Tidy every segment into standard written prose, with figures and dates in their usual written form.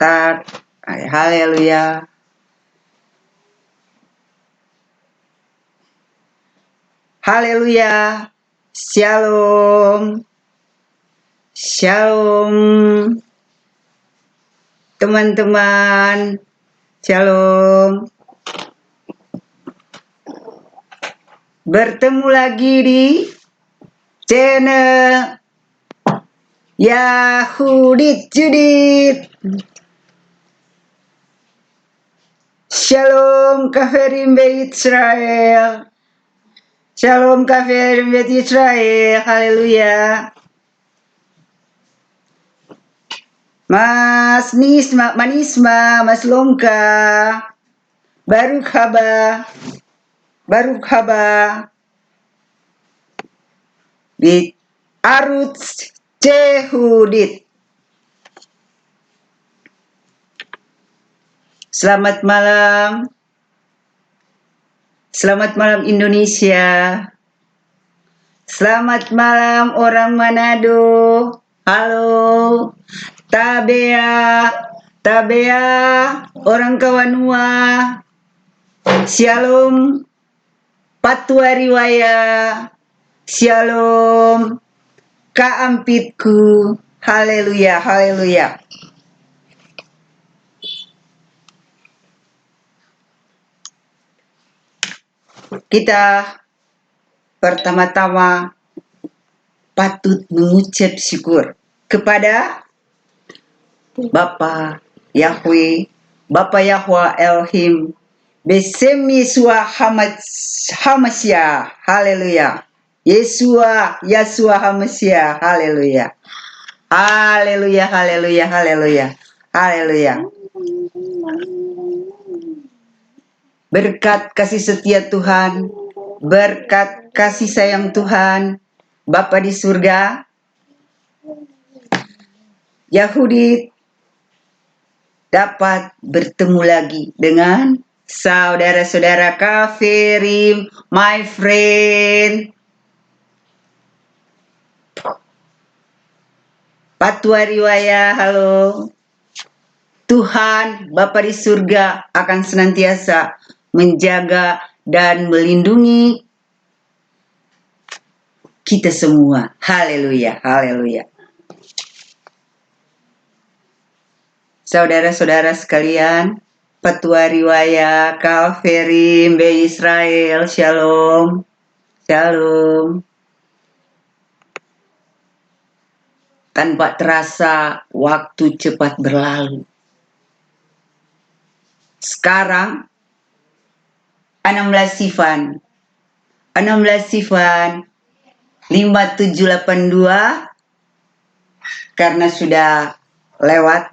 start. Haleluya. Haleluya. Shalom. Shalom. Teman-teman. Shalom. Bertemu lagi di channel Yahudit Judit. Shalom Kafirim Beit Israel. Shalom Kafirim Beit Israel. Haleluya. Mas Nisma, Manisma, Mas Longka, Baruch haba, Baruch haba, di Arutz Yehudit. Selamat malam. Selamat malam Indonesia. Selamat malam orang Manado. Halo. Tabea, Tabea, orang Kawanua. Shalom, Patua Riwaya. Shalom, Kaampitku. Haleluya, haleluya. Kita pertama-tama patut mengucap syukur kepada Bapa Yahweh, Bapa Yahweh Elohim, Besem Yesua Hamasya, haleluya. Yesua Hamasya, haleluya. Haleluya, haleluya, haleluya, haleluya. Berkat kasih setia Tuhan, berkat kasih sayang Tuhan, Bapa di surga, Yahudi dapat bertemu lagi dengan saudara-saudara Kafirim, my friend. Patua Riwaya, halo. Tuhan Bapa di surga akan senantiasa menjaga dan melindungi kita semua. Haleluya, haleluya. Saudara-saudara sekalian, Patua Riwaya, Kafirim, Be Israel, Shalom, Shalom. Tanpa terasa waktu cepat berlalu. Sekarang 16 Sivan 5782 karena sudah lewat,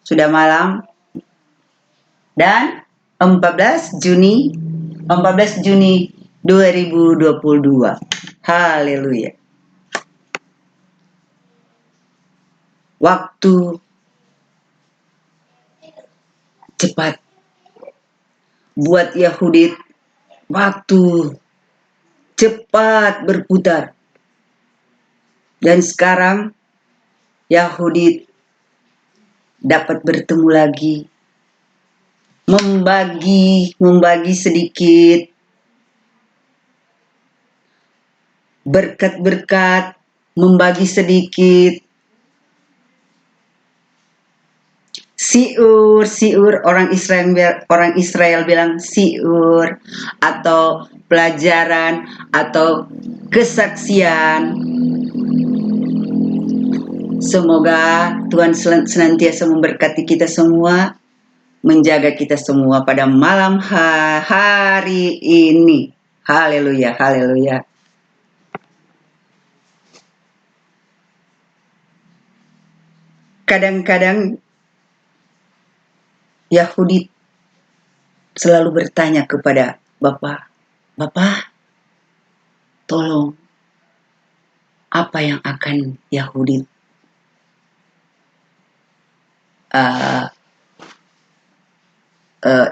sudah malam, dan 14 Juni 2022. Haleluya. Waktu cepat buat Yahudi, waktu cepat berputar. Dan sekarang Yahudi dapat bertemu lagi, membagi sedikit berkat-berkat, membagi sedikit siur orang Israel bilang siur, atau pelajaran atau kesaksian. Semoga Tuhan senantiasa memberkati kita semua, menjaga kita semua pada malam hari ini. Haleluya, haleluya. Kadang-kadang Yahudi selalu bertanya kepada Bapak, tolong, apa yang akan Yahudi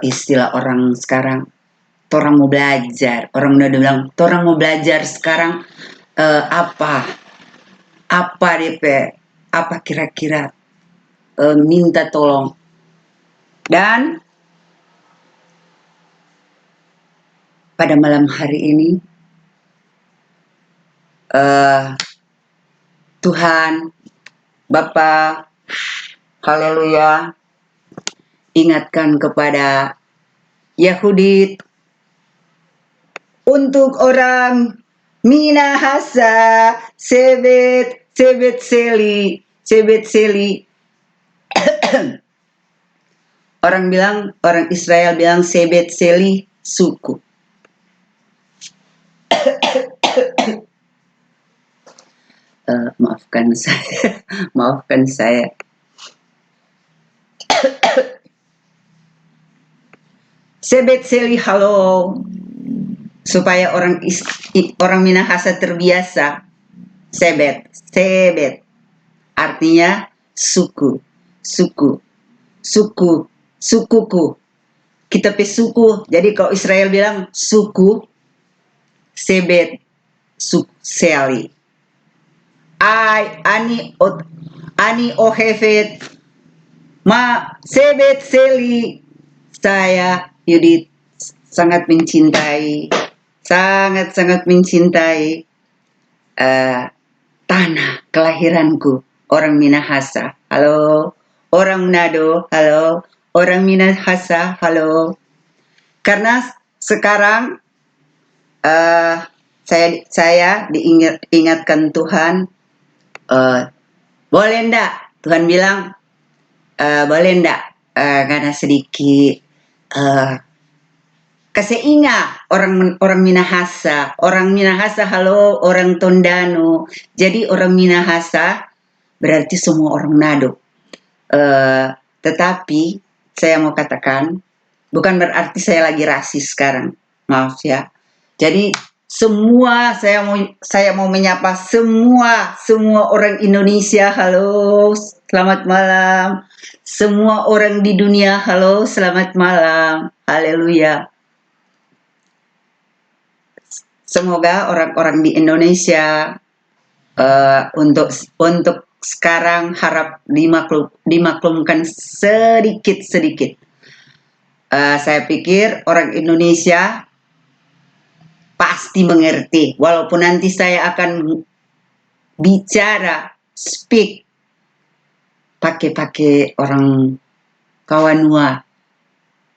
istilah orang sekarang, torang mau belajar. Orang udah bilang, torang mau belajar sekarang apa DP, apa kira-kira minta tolong Dan pada malam hari ini Tuhan Bapa, haleluya, ingatkan kepada Yahudi untuk orang Minahasa, Sebet Seli. Orang Israel bilang Sebet Seli suku. Maafkan saya. Sebet Seli halo, supaya orang Minahasa terbiasa. Sebet artinya sukuku. Kita suku. Jadi kalau Israel bilang suku, Sebet Seli. Ani ohefet ma Sebet Seli. Saya Yudit sangat mencintai tanah kelahiranku, orang Minahasa. Halo, orang Manado. Halo, orang Minahasa. Halo. Karena sekarang saya diingatkan Tuhan, boleh enggak? Tuhan bilang, boleh enggak? Karena sedikit kasih ingat orang Minahasa. Orang Minahasa halo, orang Tondano. Jadi orang Minahasa berarti semua orang Nado. Tetapi saya mau katakan, bukan berarti saya lagi rasis sekarang. Maaf ya. Jadi semua saya mau menyapa semua orang Indonesia, halo, selamat malam. Semua orang di dunia, halo, selamat malam. Haleluya. Semoga orang-orang di Indonesia untuk sekarang harap dimaklumkan sedikit. Saya pikir orang Indonesia pasti mengerti, walaupun nanti saya akan bicara, speak pakai orang Kawanua,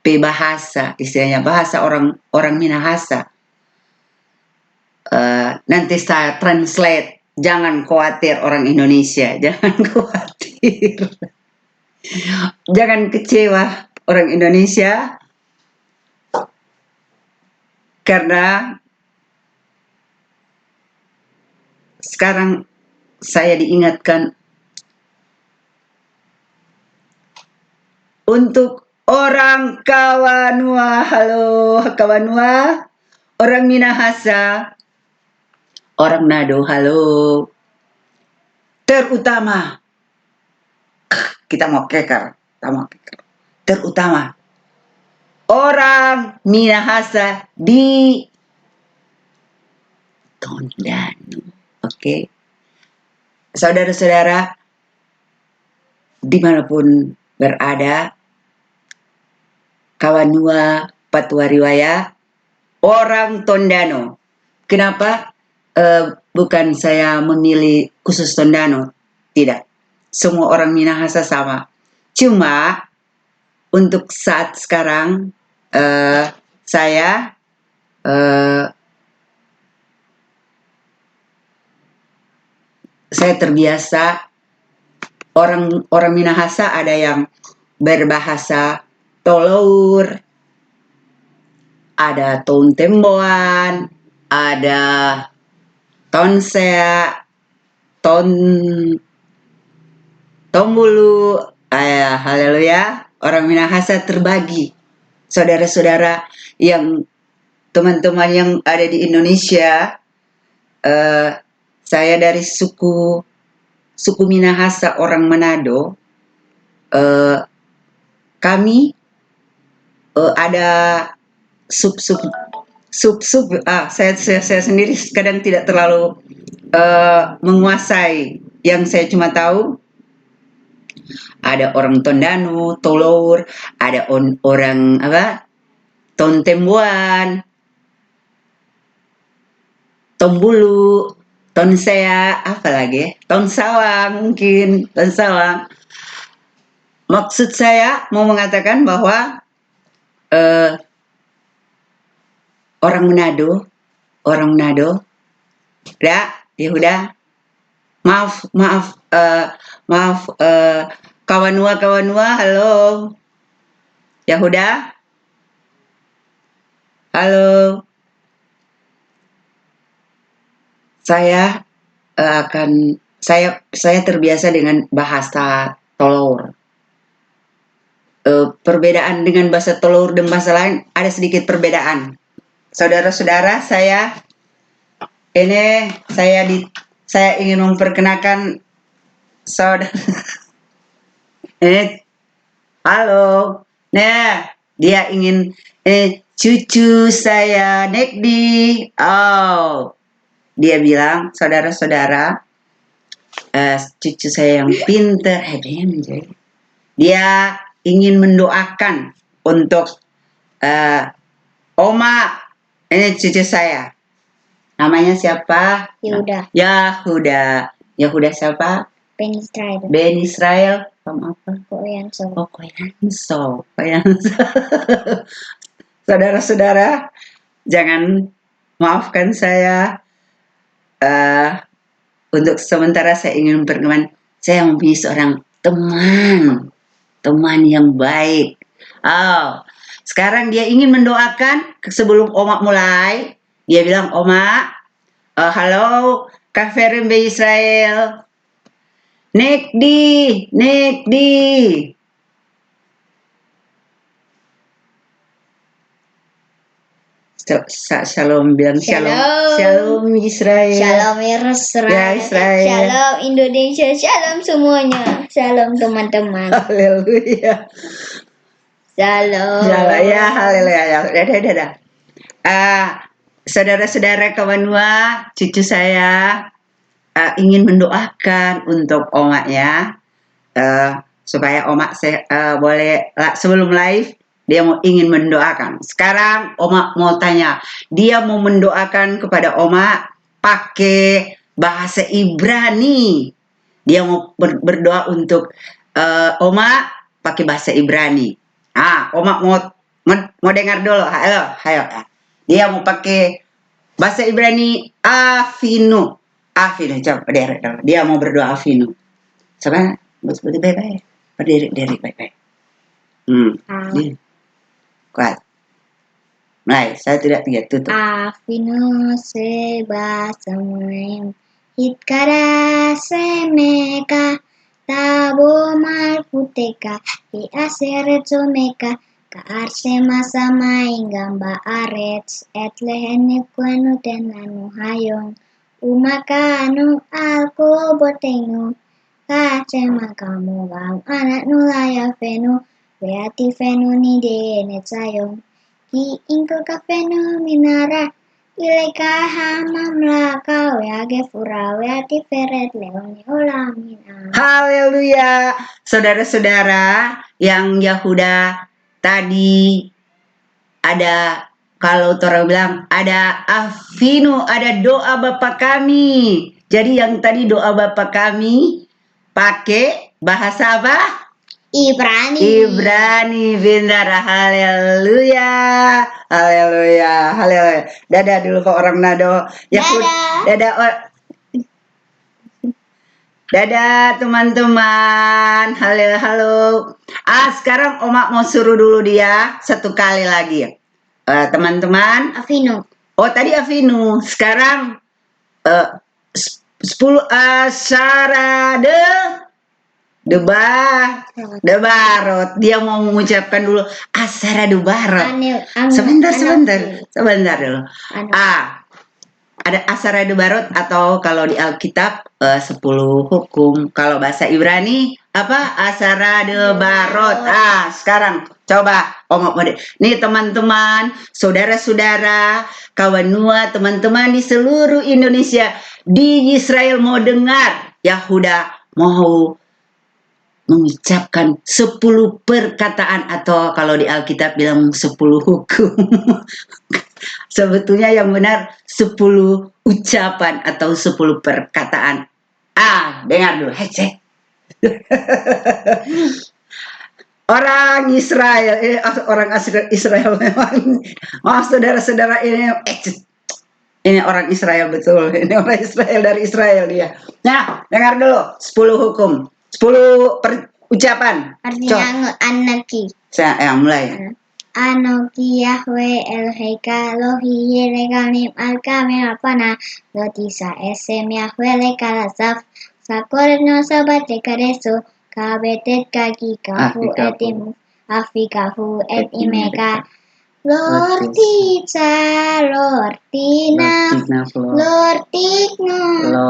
bahasa, istilahnya bahasa orang Minahasa. Nanti saya translate. Jangan khawatir orang Indonesia, jangan khawatir. Jangan kecewa orang Indonesia, karena sekarang saya diingatkan untuk orang Kawanua. Halo Kawanua, orang Minahasa, orang Nado, halo. Terutama kita mau keker. Terutama orang Minahasa di Tondano. Oke. Saudara-saudara dimanapun berada, Kawanua, Patuariwaya, orang Tondano. Kenapa? Bukan saya memilih khusus Tondano, tidak. Semua orang Minahasa sama. Cuma untuk saat sekarang saya terbiasa orang Minahasa ada yang berbahasa Tolour, ada Tontemboan, ada Tonsea, Tombulu, haleluya. Orang Minahasa terbagi. Saudara-saudara yang teman-teman yang ada di Indonesia, saya dari suku Minahasa, orang Manado. Kami ada sub. Saya sendiri kadang tidak terlalu menguasai. Yang saya cuma tahu Ada orang Tondano, Tolor, ada orang apa? Tontembuan, Tombulu, Tonsea, apa lagi? Tonsawang mungkin, Tonsawang. Maksud saya mau mengatakan bahwa eh, orang Manado, ya udah, maaf, kawanua, halo, Yahuda, halo, saya saya terbiasa dengan bahasa Tolor. Perbedaan dengan bahasa Tolor dan bahasa lain ada sedikit perbedaan. Saudara-saudara, saya ingin memperkenalkan saudara. Halo. Nah, dia ingin cucu saya Nekdi. Oh, dia bilang, saudara-saudara, cucu saya yang pinter. Dia ingin mendoakan untuk Oma, ini cucu saya. Namanya siapa? Yahuda. Yahuda siapa? Ben Israel. Apa? Koyanso. Oh, Koyanso. Saudara-saudara, jangan maafkan saya. Untuk sementara saya ingin berteman. Saya mempunyai seorang teman yang baik. Oh, sekarang dia ingin mendoakan sebelum Oma mulai. Dia bilang, Oma, halo, Kaferin Be Israel. Nekdi. Shalom, bilang shalom Israel. Shalom Israel. Ya, Israel. Shalom Indonesia. Shalom semuanya. Shalom teman-teman. Haleluya. Shalom. Ya, haleluya. Dadah. Saudara-saudara kawanua, cucu saya ingin mendoakan untuk Oma ya, supaya Oma boleh sebelum live dia ingin mendoakan. Sekarang Oma mau tanya, dia mau mendoakan kepada Oma pakai bahasa Ibrani. Dia mau berdoa untuk Oma pakai bahasa Ibrani. Oma mau dengar dulu. Halo. Dia mau pakai bahasa Ibrani Afinu, coba berdiri. Dia mau berdoa Afinu. Coba seperti baik-baik. Berdiri baik-baik. Kuat. Mulai, saya tidak tutup. Afinu seba semuanya. Hitkara semeka tabo malkuteka di aseretso meka ka arse masama ingamba arets et lehene kuanu tenanu hayong umakanu alko botenu kacema kamu bang anak nulaya fenu beati fenu ni de netayong ki ingko ka fenu minara ilaika hamam laka weage fura weati feret leoni olamin. Haleluya. Saudara-saudara yang Yahuda tadi ada, kalau orang bilang ada Afinu, ada doa Bapa kami. Jadi yang tadi doa Bapa kami pakai bahasa apa? Ibrani, benar. Haleluya. Dadah dulu ke orang Nado. Dadah teman-teman. Halo. Sekarang Oma mau suruh dulu dia satu kali lagi. Teman-teman. Afinu. Oh, tadi Afinu. Sekarang 10 Sarah de Barot. Dia mau mengucapkan dulu Asara de Barot. Sebentar dulu. Ada Asara de Barot, atau kalau di Alkitab 10 hukum. Kalau bahasa Ibrani apa? Asara de Barot. Sekarang coba nih teman-teman, saudara-saudara, kawanua, teman-teman di seluruh Indonesia, di Israel mau dengar, Yahuda mau mengucapkan 10 perkataan atau kalau di Alkitab bilang 10 hukum. Sebetulnya yang benar 10 ucapan atau 10 perkataan. Dengar dulu. Hecek. Orang Israel, orang Israel memang. Saudara-saudara ini orang Israel betul. Ini orang Israel dari Israel dia. Nah, dengar dulu 10 hukum. 10 ucapan. Artinya anaki. Saya mulai. Anoki Yahweh Eloheka Lohi Yerekanim Alkame Apana Lotisa Esem Yahweh Lekalasaf Sakorno Sabat Lekareso Kabetet Kaki Kafu Etim Afikafu Et Imeka Lortica Lortina Lortigno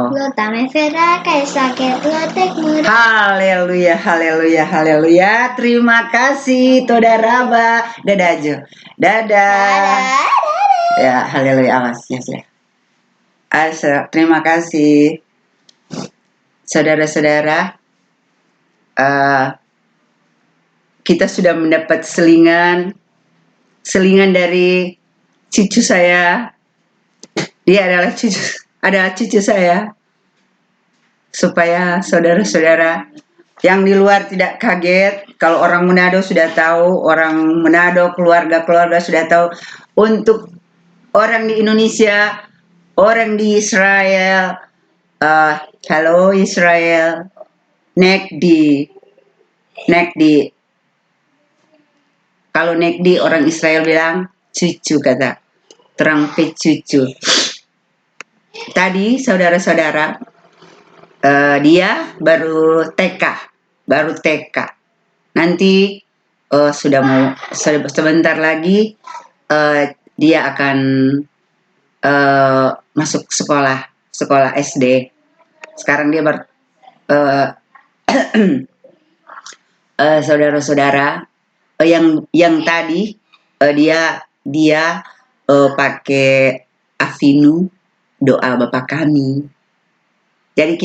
Lotame Fera Kaisaket Lotekmur. Haleluya, haleluya, haleluya. Terima kasih Toda Raba. Dadah Jo. Dadah. Ya, haleluya. Awas ya. Terima kasih saudara-saudara. Kita sudah mendapat selingan dari cucu saya. Dia adalah cucu saya. Supaya saudara-saudara yang di luar tidak kaget. Kalau orang Manado sudah tahu, orang Manado keluarga-keluarga sudah tahu. Untuk orang di Indonesia, orang di Israel, halo Israel, Nekdi. Kalau Nekdi orang Israel bilang cucu kata, terang cucu. Tadi saudara-saudara, dia baru TK. Nanti sebentar lagi dia akan masuk sekolah SD. Sekarang dia saudara-saudara, yang tadi dia pakai Avinu, doa Bapa Kami. Jadi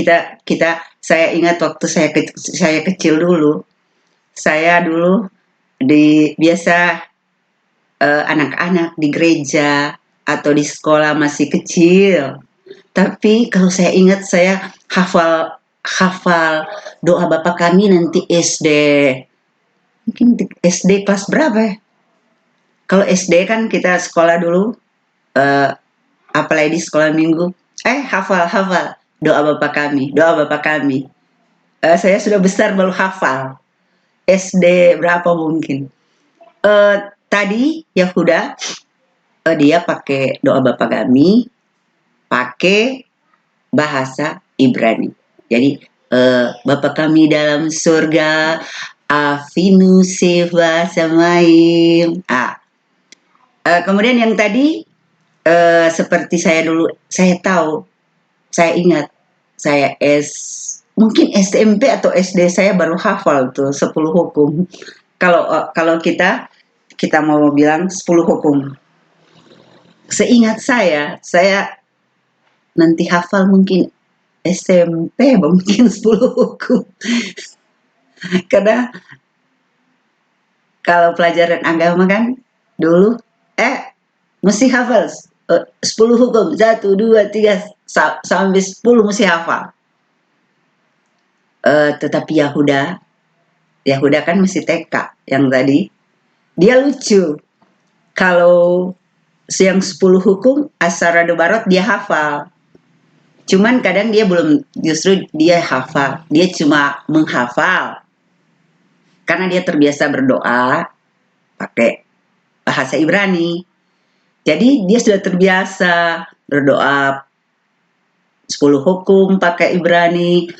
saya ingat waktu saya kecil dulu, saya dulu biasa anak-anak di gereja atau di sekolah masih kecil. Tapi kalau saya ingat, saya hafal doa Bapa Kami nanti SD. Mungkin SD kelas berapa ya? Kalau SD kan kita sekolah dulu, apalagi di sekolah minggu, hafal doa Bapa Kami. Saya sudah besar baru hafal. SD berapa mungkin. Tadi Yahuda dia pakai doa Bapa Kami pakai bahasa Ibrani. Jadi Bapa Kami dalam surga, Avinu Seva Samaim. Kemudian yang tadi seperti saya dulu, saya ingat, mungkin SMP atau SD saya baru hafal tuh 10 hukum. Kalau kita mau bilang 10 hukum. Seingat saya nanti hafal mungkin SMP mungkin 10 hukum. Karena kalau pelajaran agama kan dulu mesti hafal 10 hukum, 1, 2, 3 sampai 10 mesti hafal. Tetapi Yahuda kan masih TK yang tadi. Dia lucu. Kalau yang 10 hukum Asara de Barot dia hafal. Cuman kadang dia justru dia hafal. Dia cuma menghafal. Karena dia terbiasa berdoa pakai bahasa Ibrani. Jadi dia sudah terbiasa berdoa 10 hukum pakai Ibrani,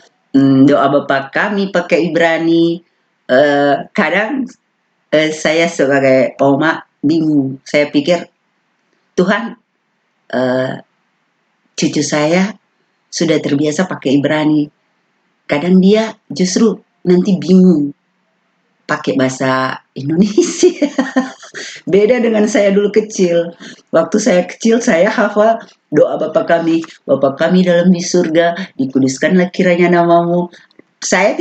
doa Bapa Kami pakai Ibrani. Kadang saya sebagai Oma bingung. Saya pikir, Tuhan, cucu saya sudah terbiasa pakai Ibrani. Kadang dia justru nanti bingung pakai bahasa Indonesia. Beda dengan saya dulu kecil. Waktu saya kecil, saya hafal doa Bapa Kami dalam di surga, dikuduskanlah kiranya namamu, saya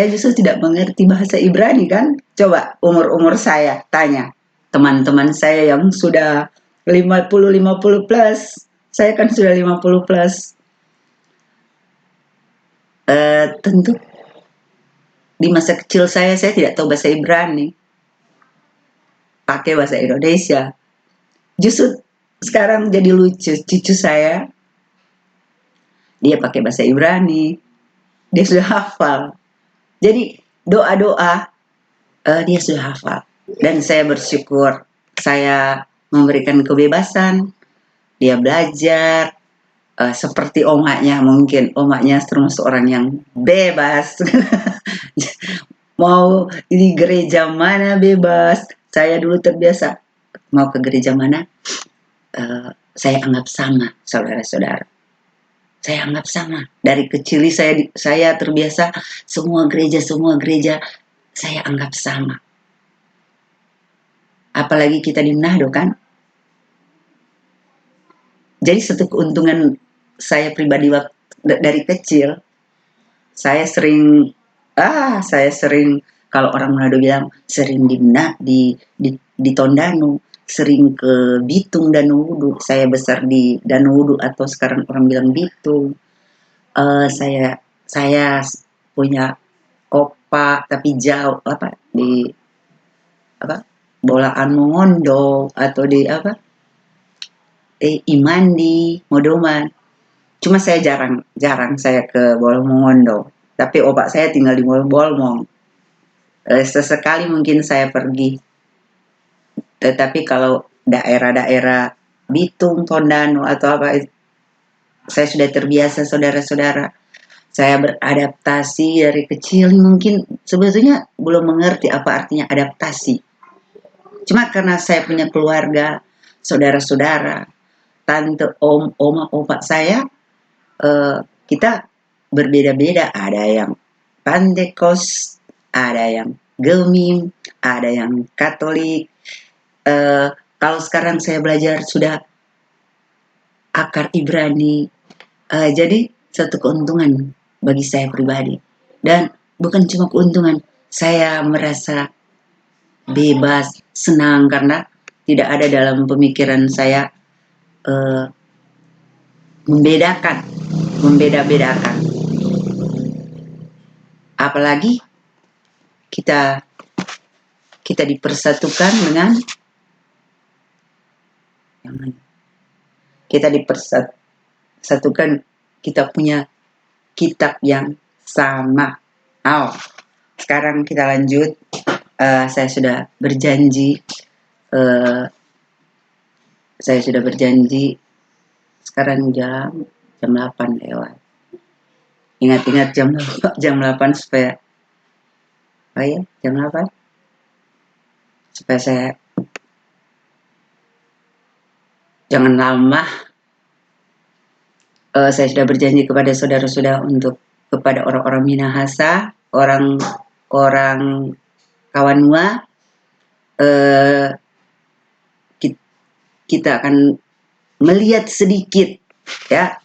justru tidak mengerti bahasa Ibrani kan. Coba umur saya tanya teman-teman saya yang sudah 50 plus. Saya kan sudah 50 plus. Tentu di masa kecil saya tidak tahu bahasa Ibrani. Pakai bahasa Indonesia. Justru sekarang jadi lucu, cucu saya dia pakai bahasa Ibrani, dia sudah hafal. Jadi doa-doa dia sudah hafal. Dan saya bersyukur saya memberikan kebebasan, dia belajar seperti omaknya. Mungkin omaknya termasuk orang yang bebas. Mau di gereja mana bebas. Saya dulu terbiasa mau ke gereja mana saya anggap sama, saudara-saudara. Saya anggap sama. Dari kecil saya terbiasa semua gereja saya anggap sama. Apalagi kita di Manado kan. Jadi satu keuntungan saya pribadi dari kecil, saya sering kalau orang Manado bilang sering di Tondano, sering ke Bitung Danau Wudu. Saya besar di Danau Wudu atau sekarang orang bilang Bitung. Saya punya opa tapi jauh di Bolaan Mongondo atau di Imandi Modoman. Cuma saya jarang saya ke Bolang Mongondo. Tapi opa saya tinggal di Bolmong. Sesekali mungkin saya pergi. Tetapi kalau daerah-daerah Bitung, Tondano atau saya sudah terbiasa, saudara-saudara. Saya beradaptasi dari kecil, mungkin sebetulnya belum mengerti apa artinya adaptasi. Cuma karena saya punya keluarga, saudara-saudara, tante, om, oma, opa saya, kita berbeda-beda. Ada yang Pentecost, ada yang Gemim, ada yang Katolik. Kalau sekarang saya belajar sudah akar Ibrani, jadi satu keuntungan bagi saya pribadi. Dan bukan cuma keuntungan, saya merasa bebas, senang karena tidak ada dalam pemikiran saya membeda-bedakan. Apalagi kita dipersatukan dengan kita punya kitab yang sama. Sekarang kita lanjut. Saya sudah berjanji. Sekarang jam 8 lewat. Ingat-ingat jam 8 supaya jam 8 supaya saya jangan lama. Saya sudah berjanji kepada saudara-saudara kepada orang-orang Minahasa, orang Kawanua, kita akan melihat sedikit ya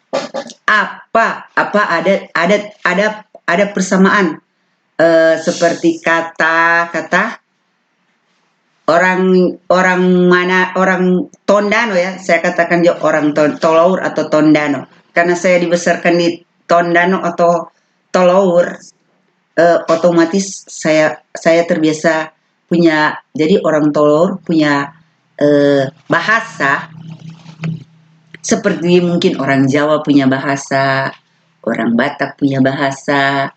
apa ada persamaan seperti kata-kata orang Tondano ya, saya katakan juga orang Tolaur atau Tondano karena saya dibesarkan di Tondano atau Tolaur. Otomatis saya terbiasa punya, jadi orang Tolaur punya bahasa seperti mungkin orang Jawa punya bahasa, orang Batak punya bahasa,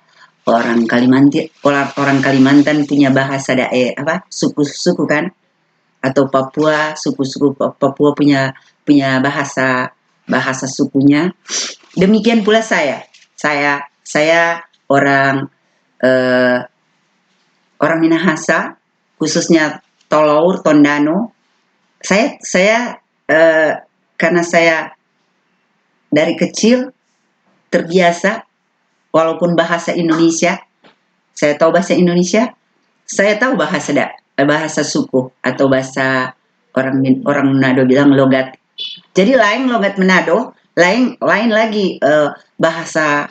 orang Kalimantan punya bahasa suku-suku kan, atau Papua, suku-suku Papua punya bahasa sukunya. Demikian pula saya orang Minahasa, khususnya Tolaur, Tondano. Saya karena saya dari kecil terbiasa, walaupun bahasa Indonesia, saya tahu bahasa Indonesia, saya tahu bahasa suku atau bahasa orang Manado bilang logat. Jadi lain logat Manado, lain lagi bahasa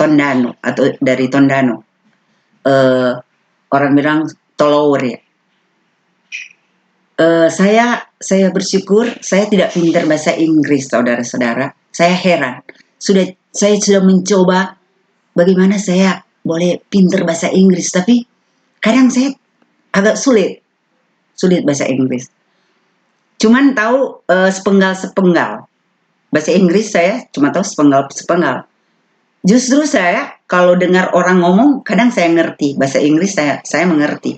Tondano atau dari Tondano. Orang bilang Tolower ya. Saya bersyukur saya tidak pintar bahasa Inggris, saudara-saudara. Saya heran. Saya sudah mencoba bagaimana saya boleh pintar bahasa Inggris, tapi kadang saya agak sulit bahasa Inggris. Cuman tahu sepenggal-sepenggal. Bahasa Inggris saya cuma tahu sepenggal-sepenggal. Justru saya kalau dengar orang ngomong, kadang saya ngerti bahasa Inggris, saya mengerti.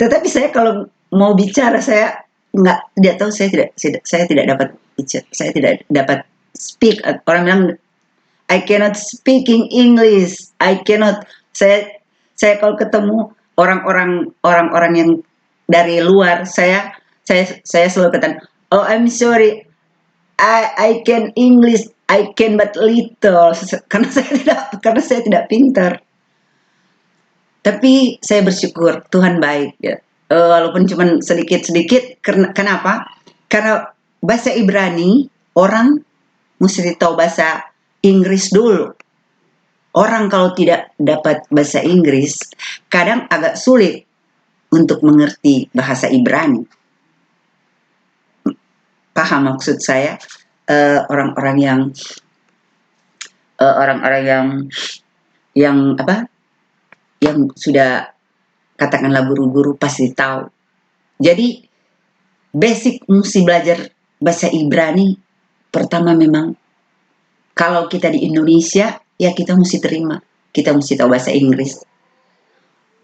Tetapi saya kalau mau bicara saya tidak tahu, saya tidak dapat bicara, saya tidak dapat speak. Orang bilang I cannot speaking English. I cannot. Saya kalau ketemu orang-orang yang dari luar, saya selalu katakan, oh I'm sorry, I can English, I can but little, karena saya tidak pintar. Tapi saya bersyukur Tuhan baik ya. Walaupun cuma sedikit-sedikit. Kenapa? Karena bahasa Ibrani orang mesti tahu bahasa Inggris dulu. Orang kalau tidak dapat bahasa Inggris, kadang agak sulit untuk mengerti bahasa Ibrani. Paham maksud saya? Orang-orang yang sudah katakanlah guru-guru pasti tahu. Jadi basic mesti belajar bahasa Ibrani. Pertama memang kalau kita di Indonesia ya kita mesti terima, kita mesti tahu bahasa Inggris.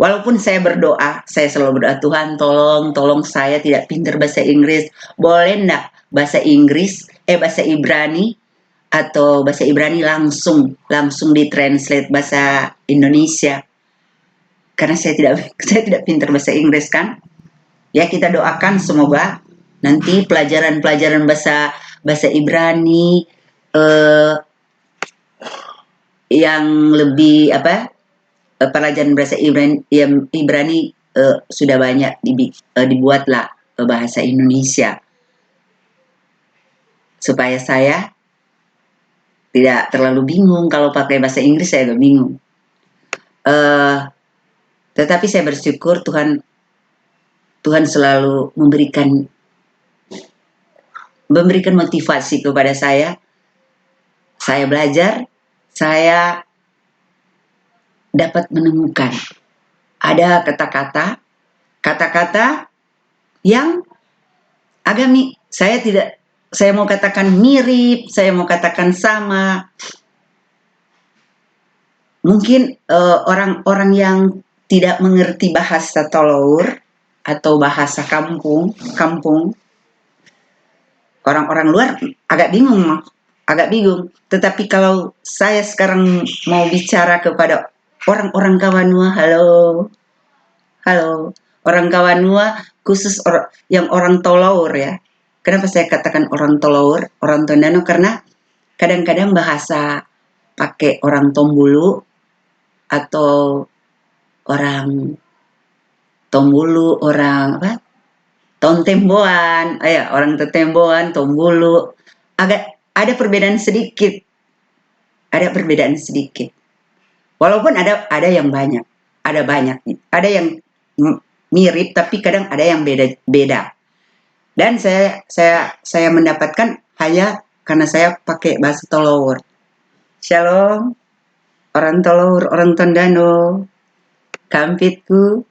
Walaupun saya berdoa, saya selalu berdoa, Tuhan tolong saya tidak pintar bahasa Inggris. Boleh enggak bahasa Inggris, bahasa Ibrani atau bahasa Ibrani langsung ditranslate bahasa Indonesia. Karena saya tidak pintar bahasa Inggris kan. Ya kita doakan semoga nanti pelajaran bahasa Ibrani yang lebih pelajaran bahasa Ibrani sudah banyak dibuatlah bahasa Indonesia supaya saya tidak terlalu bingung. Kalau pakai bahasa Inggris saya agak bingung. Tetapi saya bersyukur Tuhan selalu memberikan motivasi kepada saya. Saya belajar, saya dapat menemukan ada kata-kata yang agak saya mau katakan mirip, saya mau katakan sama. Mungkin orang-orang yang tidak mengerti bahasa Tolour atau bahasa kampung, orang-orang luar agak bingung. Tetapi kalau saya sekarang mau bicara kepada orang-orang Kawanua, halo, orang Kawanua, khusus yang orang Tolour ya. Kenapa saya katakan orang Tolour, orang Tondano? Karena kadang-kadang bahasa pakai orang Tombulu atau orang Tombulu, orang Tontemboan, orang Tontemboan, Tombulu, agak ada perbedaan sedikit. Walaupun ada yang banyak, ada yang mirip tapi kadang ada yang beda. Dan saya mendapatkan hanya karena saya pakai bahasa Tolour. Shalom, orang Tolour, orang Tondano, kampitku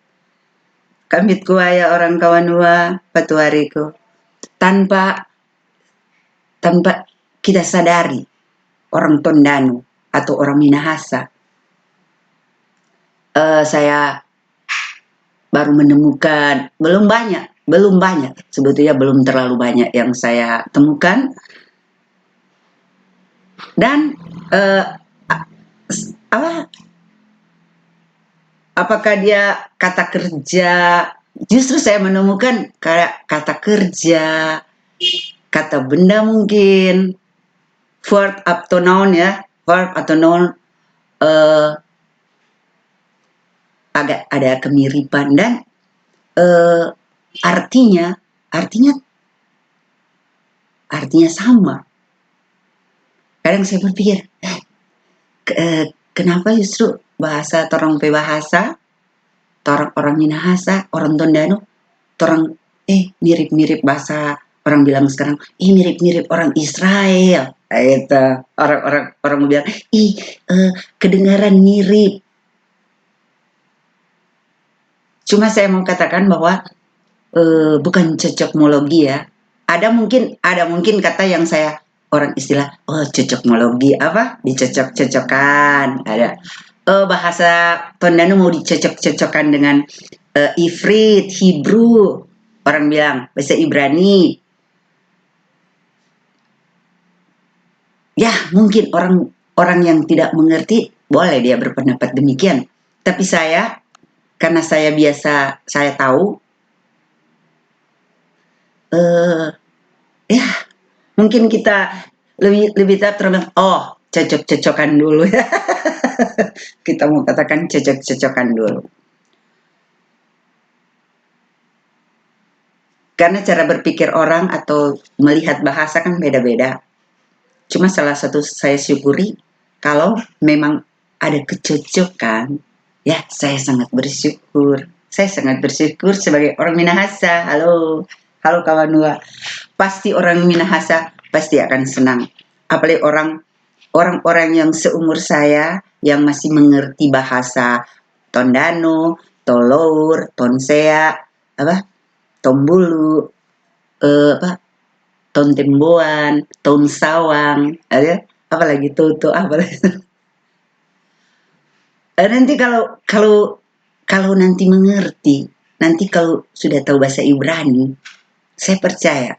aya orang Kawanua, patuariku. Tanpa kita sadari orang Tondano atau orang Minahasa, saya baru menemukan belum banyak sebetulnya, belum terlalu banyak yang saya temukan. Dan apakah dia kata kerja? Justru saya menemukan kata kerja, kata benda mungkin, verb atau noun ya, agak ada kemiripan dan artinya sama. Kadang saya berpikir, kenapa justru bahasa torang pe bahasa, torang orang Minahasa, orang Tondano, torang mirip-mirip bahasa orang bilang sekarang, mirip-mirip orang Israel. Itu orang bilang, kedengaran mirip. Cuma saya mau katakan bahwa bukan cocokmologi ya. Ada mungkin kata yang saya orang istilah cocokmologi apa dicocok-cocokkan ada bahasa Tondano mau dicocok-cocokkan dengan Ifrit, Hebrew, orang bilang bahasa Ibrani. Ya, mungkin orang yang tidak mengerti boleh dia berpendapat demikian. Tapi saya karena saya tahu ya mungkin kita lebih terbilang cocok-cocokan dulu ya. Kita mau katakan cocok-cocokan dulu. Karena cara berpikir orang atau melihat bahasa kan beda-beda. Cuma salah satu saya syukuri kalau memang ada kecocokan, ya saya sangat bersyukur. Saya sangat bersyukur sebagai orang Minahasa. Halo kawan dua. Pasti orang Minahasa pasti akan senang. Apalagi orang-orang yang seumur saya yang masih mengerti bahasa Tondano, Tolour, Tonsea, Tombulu, Tontemboan, Tonsawang, ada apalagi Toto, apalagi. Nanti kalau nanti mengerti, nanti kalau sudah tahu bahasa Ibrani, saya percaya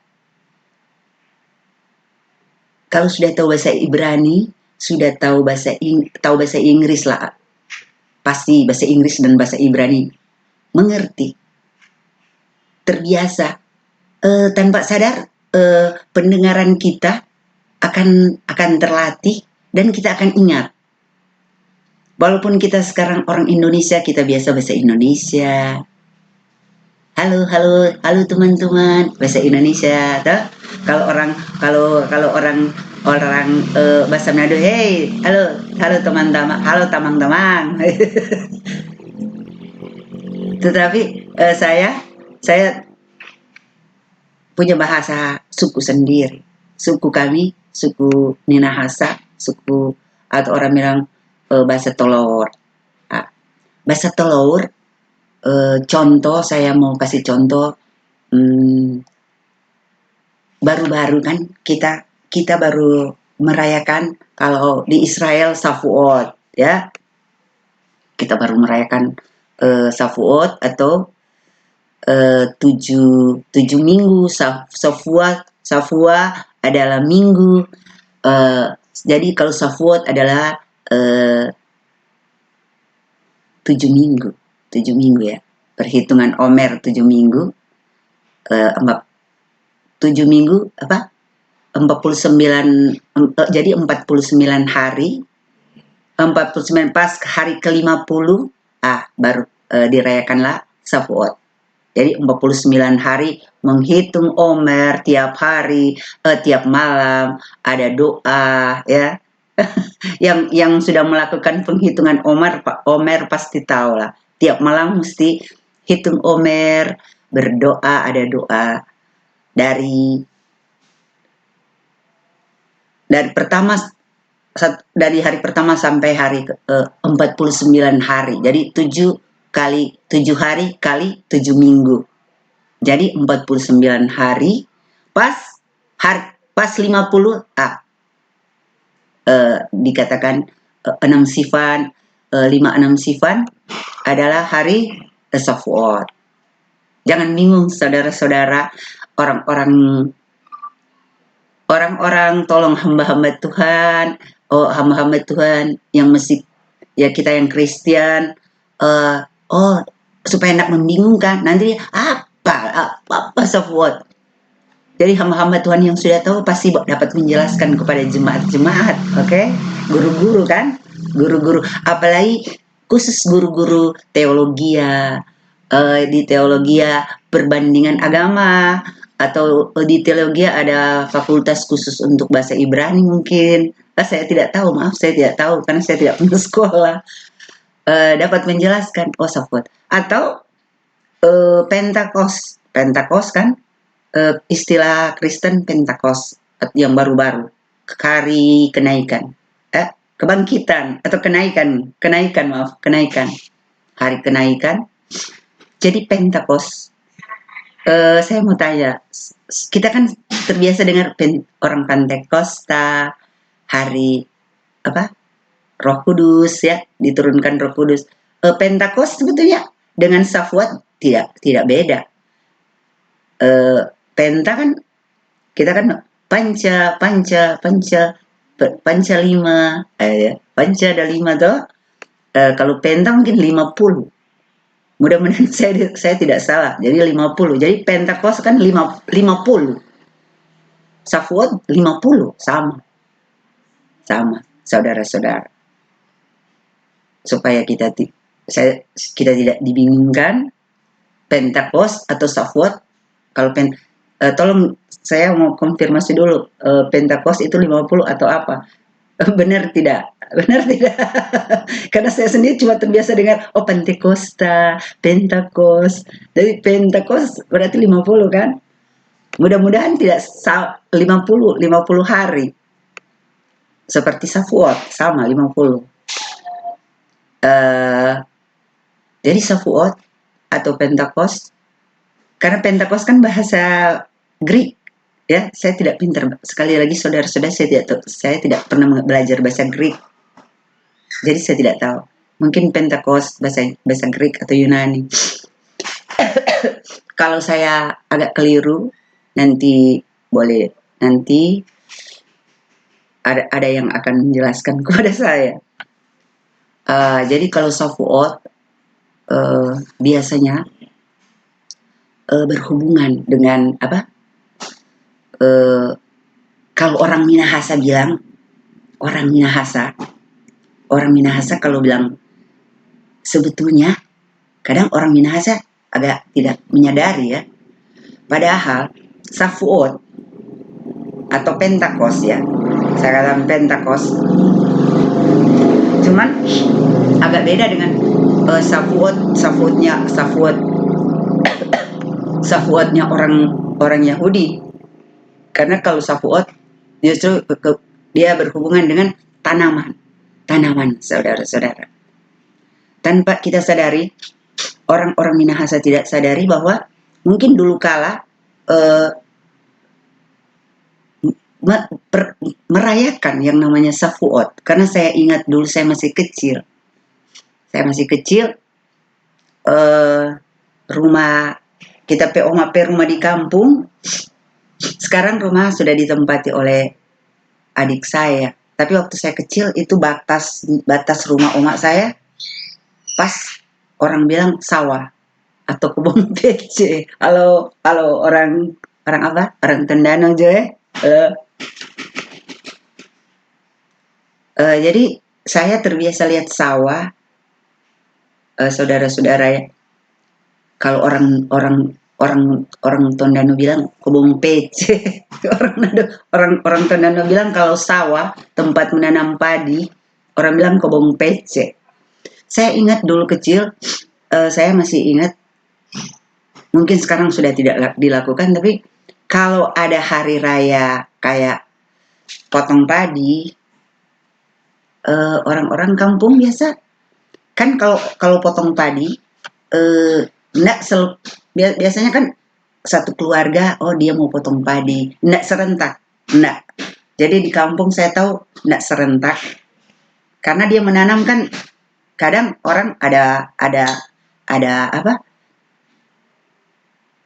kalau sudah tahu bahasa Ibrani, sudah tahu bahasa Inggris lah, pasti bahasa Inggris dan bahasa Ibrani mengerti, terbiasa, tanpa sadar pendengaran kita akan terlatih dan kita akan ingat. Walaupun kita sekarang orang Indonesia, kita biasa bahasa Indonesia. Halo teman-teman, bahasa Indonesia, toh? Kalau orang bahasa Manado, hey, halo teman-teman, halo tamang-tamang. Tetapi saya punya bahasa suku sendiri. Suku kami, suku Minahasa, suku atau orang bilang bahasa Tolour. Bahasa Tolour, contoh saya mau kasih contoh. Baru-baru kan kita baru merayakan kalau di Israel Shavuot ya. Kita baru merayakan Shavuot atau 7 minggu. Shavuot adalah minggu. Jadi kalau Shavuot adalah 7 minggu ya. Perhitungan Omer 7 minggu. 7 minggu 49 jadi 49 hari. 49 pas hari ke-50 baru dirayakanlah Shavuot. Jadi 49 hari menghitung Omer tiap hari, tiap malam ada doa ya. yang sudah melakukan penghitungan Omer pasti tahu lah. Tiap malam mesti hitung Omer, berdoa, ada doa dari hari pertama sampai hari 49 hari. Jadi 7 hari kali 7 minggu. Jadi 49 hari pas 50 dikatakan 6 Sivan, 5-6 Sivan adalah hari Shavuot. Jangan bingung saudara-saudara, orang-orang tolong hamba-hamba Tuhan, hamba-hamba Tuhan yang masih ya kita yang Kristen, supaya tidak membingungkan nanti apa Shavuot. Jadi hamba-hamba Tuhan yang sudah tahu pasti dapat menjelaskan kepada jemaat-jemaat, oke? Guru-guru kan? Guru-guru, apalagi khusus guru-guru teologia, di teologia perbandingan agama, atau di teologi ada fakultas khusus untuk bahasa Ibrani mungkin. Saya tidak tahu, maaf saya tidak tahu karena saya tidak pernah sekolah. Dapat menjelaskan Safuat atau Pentakos. Pentakos kan istilah Kristen Pentakos yang baru-baru, hari kenaikan, kebangkitan atau kenaikan, hari kenaikan. Jadi Pentakos. Saya mau tanya, kita kan terbiasa dengar orang Pentakosta, hari apa? Roh Kudus ya, diturunkan Roh Kudus. Pentakos sebetulnya dengan Safuat tidak beda. Penta kan kita kan panca lima, panca ada 5 toh. Kalau penta mungkin 50. Mudah-mudahan saya tidak salah. Jadi 50. Jadi Pentakos kan 50. Safuat 50 sama saudara-saudara. Supaya kita tidak dibingungkan Pentakos atau Safuat. Kalau tolong saya mau konfirmasi dulu, Pentakos itu 50 atau apa? Benar tidak? Karena saya sendiri cuma terbiasa dengan Pentekosta, Pentakos. Jadi Pentakos berarti 50 kan? Mudah-mudahan tidak 50 hari. Seperti Safuat sama 50. Jadi Safuat atau Pentakos, karena Pentakos kan bahasa Greek. Ya, saya tidak pintar. Sekali lagi saudara-saudara, saya tidak pernah belajar bahasa Greek. Jadi saya tidak tahu. Mungkin Pentakos bahasa Greek atau Yunani. Kalau saya agak keliru, nanti ada yang akan menjelaskan kepada saya. Jadi kalau Safuat biasanya berhubungan dengan apa? Kalau orang Minahasa kalau bilang, sebetulnya kadang orang Minahasa agak tidak menyadari ya. Padahal Safuat atau Pentakos ya, saya katakan Pentakos, cuman agak beda dengan Safuatnya orang Yahudi. Karena kalau Safuat justru dia berhubungan dengan tanaman, saudara-saudara. Tanpa kita sadari, orang-orang Minahasa tidak sadari bahwa mungkin dulu kala merayakan yang namanya Safuat. Karena saya ingat dulu saya masih kecil, rumah kita rumah di kampung. Sekarang rumah sudah ditempati oleh adik saya. Tapi waktu saya kecil itu batas rumah oma saya pas orang bilang sawah atau kebun PC. Halo orang apa? Orang Tondano aja. Jadi saya terbiasa lihat sawah, saudara-saudara ya. Kalau orang Tondano bilang kebun PC. orang Tondano bilang kalau sawah tempat menanam padi, orang bilang kebun PC. Saya ingat dulu kecil, saya masih ingat, mungkin sekarang sudah tidak dilakukan, tapi kalau ada hari raya kayak potong padi, orang-orang kampung biasa kan kalau potong padi, biasanya kan satu keluarga, dia mau potong padi, enggak serentak, enggak. Jadi di kampung saya tahu enggak serentak, karena dia menanam kan, kadang orang ada apa?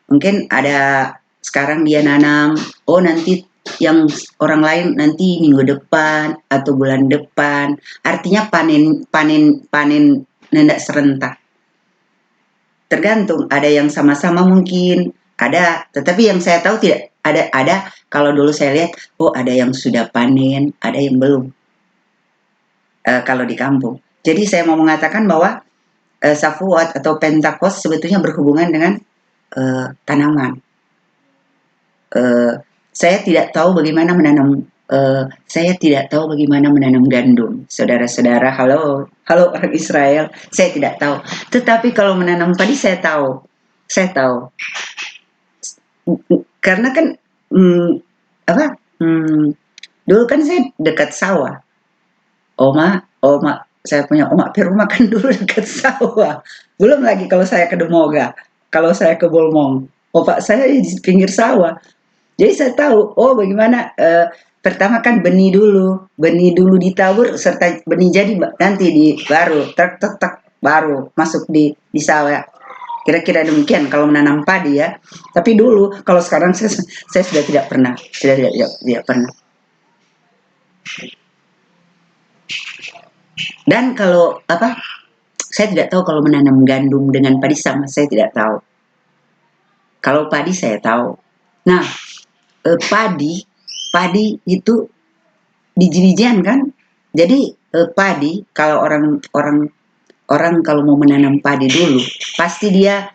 Mungkin ada sekarang dia nanam, nanti yang orang lain nanti minggu depan atau bulan depan. Artinya panen enggak serentak. Tergantung, ada yang sama-sama mungkin, ada, tetapi yang saya tahu tidak ada kalau dulu saya lihat, ada yang sudah panen, ada yang belum. Kalau di kampung. Jadi saya mau mengatakan bahwa Safuat atau Pentakos sebetulnya berhubungan dengan tanaman. saya tidak tahu bagaimana menanam gandum, saudara-saudara. Halo, halo orang Israel, saya tidak tahu. Tetapi kalau menanam padi saya tahu, karena kan apa? Dulu kan saya dekat sawah. Oma, saya punya oma rumah kan dulu dekat sawah. Belum lagi kalau saya ke Demoga, kalau saya ke Bolmong, opak saya di pinggir sawah. Jadi saya tahu, oh bagaimana pertama kan benih dulu ditabur serta benih jadi nanti baru tek baru masuk di sawah. Kira-kira demikian kalau menanam padi ya. Tapi dulu kalau sekarang saya sudah tidak pernah, tidak pernah. Dan kalau saya tidak tahu kalau menanam gandum dengan padi sama, saya tidak tahu. Kalau padi saya tahu. Nah, padi itu biji-bijian kan. Jadi padi kalau orang kalau mau menanam padi dulu, pasti dia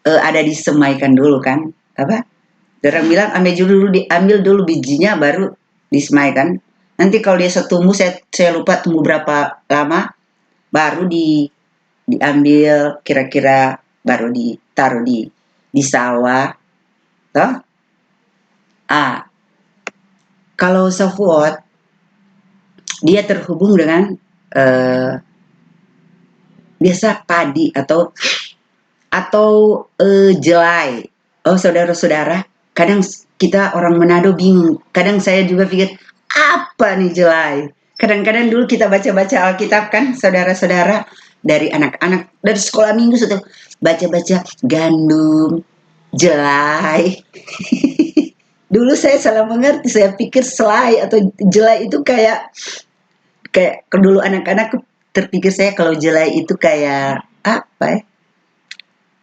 ada disemaikan dulu kan. Orang bilang ambil dulu bijinya baru disemaikan. Nanti kalau dia setumbuh, saya lupa tumbuh berapa lama, baru diambil kira-kira baru ditaruh di sawah. Toh? Kalau Shavuot dia terhubung dengan biasa padi atau jelai. Oh saudara-saudara, kadang kita orang Manado bingung. Kadang saya juga pikir apa nih jelai. Kadang-kadang dulu kita baca-baca Alkitab kan, saudara-saudara, dari anak-anak dari sekolah minggu sudah baca-baca gandum, jelai. Dulu saya salah mengerti, saya pikir selai atau jelai itu kayak dulu anak-anak terpikir saya kalau jelai itu kayak apa ya?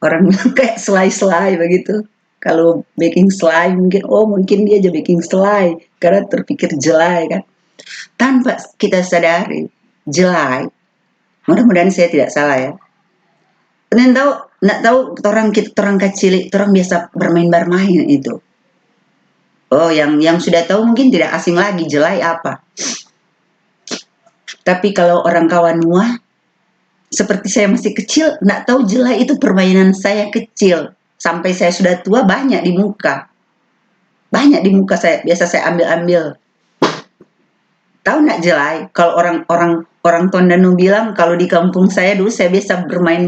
Orang bilang kayak selai-selai begitu. Kalau baking selai mungkin dia aja baking selai karena terpikir jelai kan. Tanpa kita sadari jelai, mudah-mudahan saya tidak salah ya. Nggak tahu orang kecil, orang biasa bermain itu. Oh, yang sudah tahu mungkin tidak asing lagi jelai apa. Tapi kalau orang kawan mua, seperti saya masih kecil, nggak tahu jelai itu permainan saya kecil. Sampai saya sudah tua banyak di muka. Banyak di muka saya, biasa saya ambil-ambil. Tahu nggak jelai? Kalau orang Tondano bilang kalau di kampung saya dulu saya biasa bermain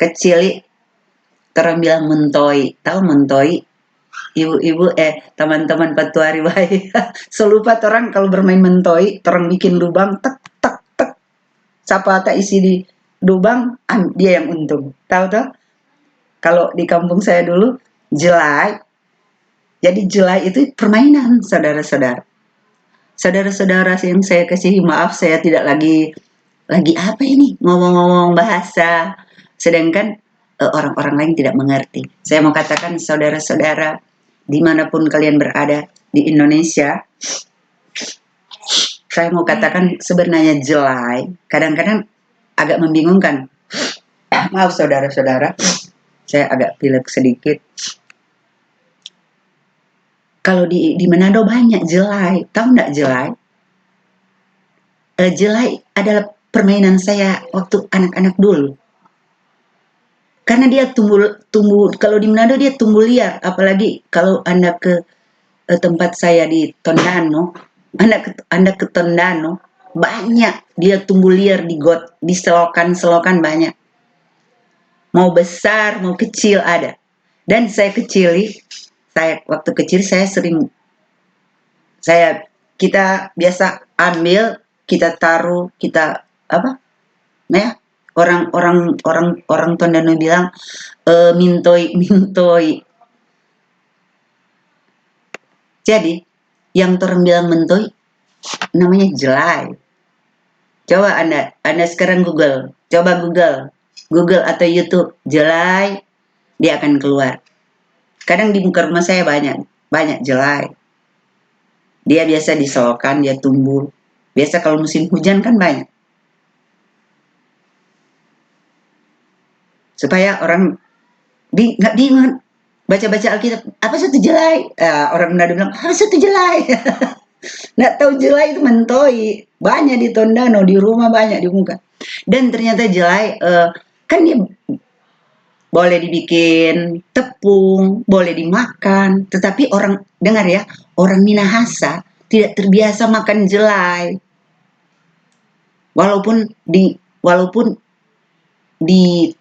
kecil. Orang bilang mentoi. Tahu mentoi? Ibu-ibu teman-teman patuari wae. Selupa orang kalau bermain mentoi, orang bikin lubang tek. Siapa tak isi di lubang, dia yang untung. Tahu toh? Kalau di kampung saya dulu jelai. Jadi jelai itu permainan, saudara-saudara. Saudara-saudara yang saya kasihi, maaf saya tidak lagi apa ini ngomong-ngomong bahasa. Sedangkan orang-orang lain tidak mengerti. Saya mau katakan saudara-saudara dimanapun kalian berada di Indonesia, saya mau katakan sebenarnya jelai kadang-kadang agak membingungkan. Maaf saudara-saudara, saya agak pilek sedikit. Kalau di Manado banyak jelai, tahu nggak jelai? Jelai adalah permainan saya waktu anak-anak dulu. Karena dia tumbuh kalau di Manado dia tumbuh liar, apalagi kalau Anda ke tempat saya di Tondano, Anda ke Tondano, banyak dia tumbuh liar di got, di selokan banyak. Mau besar, mau kecil ada. Dan saya waktu kecil saya sering kita biasa ambil, kita taruh, kita orang Tondano bilang mintoi. Jadi yang orang bilang mentoi namanya jelai. Coba Anda sekarang coba Google atau YouTube jelai, dia akan keluar. Kadang di muka rumah saya banyak jelai. Dia biasa diselokan, dia tumbuh. Biasa kalau musim hujan kan banyak. Supaya orang nggak bingung. baca-baca Alkitab, apa satu jelai? Orang Manado bilang, apa satu jelai? Nggak tahu jelai itu mentoi. Banyak di Tondano, di rumah banyak di muka. Dan ternyata jelai, kan dia boleh dibikin tepung, boleh dimakan. Tetapi orang, dengar ya, orang Minahasa tidak terbiasa makan jelai. Walaupun di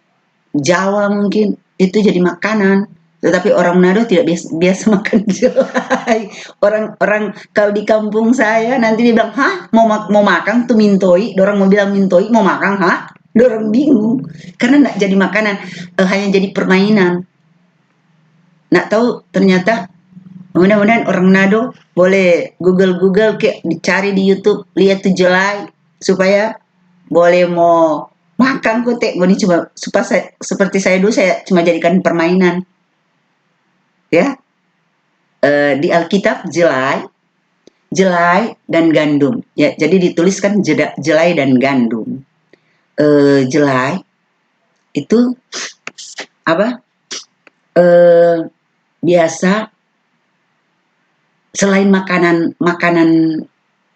Jawa mungkin itu jadi makanan, tetapi orang Manado tidak biasa makan jelai. Orang-orang kalau di kampung saya nanti dia bilang, hah, mau makan tuh mintoi, dorang mau bilang mintoi mau makan, hah, dorang bingung karena nggak jadi makanan, hanya jadi permainan. Nggak tahu ternyata, mudah-mudahan orang Manado boleh Google kayak dicari di YouTube, lihat tuh jelai supaya boleh mau makan kutek. Ini cuma supaya seperti saya dulu, saya cuma jadikan permainan ya. Di Alkitab jelai dan gandum ya, jadi dituliskan jelai dan gandum. Jelai itu apa, biasa selain makanan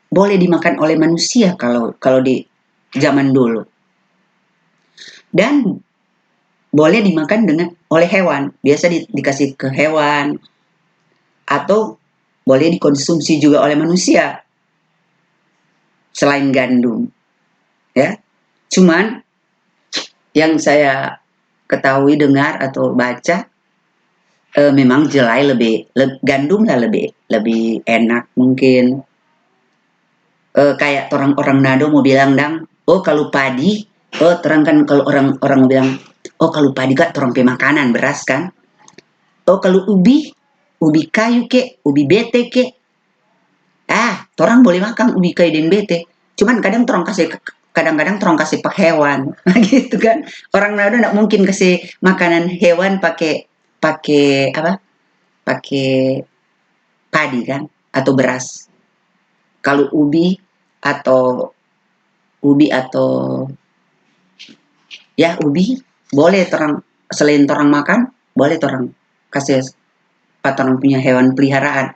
boleh dimakan oleh manusia kalau di zaman dulu, dan boleh dimakan oleh hewan, biasa dikasih ke hewan, atau boleh dikonsumsi juga oleh manusia selain gandum ya. Cuman yang saya ketahui, dengar atau baca, memang jelai gandum lah lebih enak mungkin. Kayak orang-orang Nado mau bilang dang, oh kalau padi, terangkan kalau orang mau bilang, oh kalau padi kak torang pe makanan beras kan. Oh kalau ubi kayu ke, ubi bete ke, torang boleh makan ubi kayu dan bete. Cuman kadang-kadang torang kasih pak hewan, gitu kan. Orang Nado nggak mungkin kasih makanan hewan pakai apa? Pakai padi kan atau beras. Kalau atau ubi boleh terang, selain terang makan boleh terang kasih orang punya hewan peliharaan.